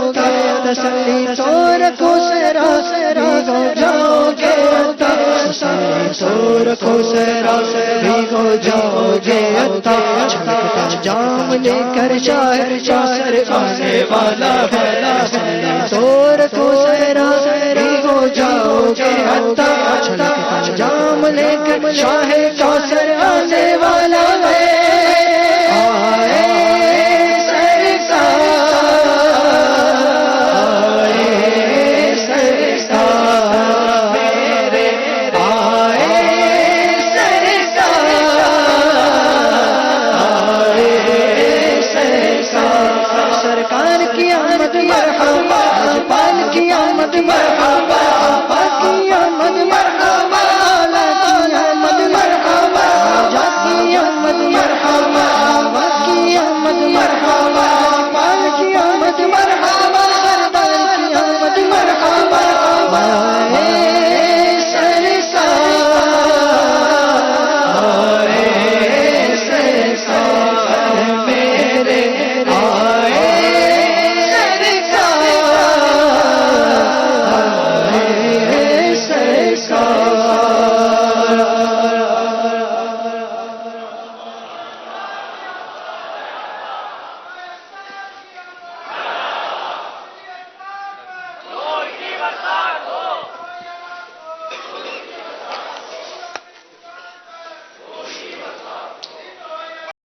تسلی تور کو سیرا ہو جاؤ گے تور کو سیرا بھی ہو جاؤ گے جام لے کر شاہر چاسر آنے والا ہے تور کو سیرا بھی ہو جاؤ گے جام لے کر شاہر چاسر آنے والا ہے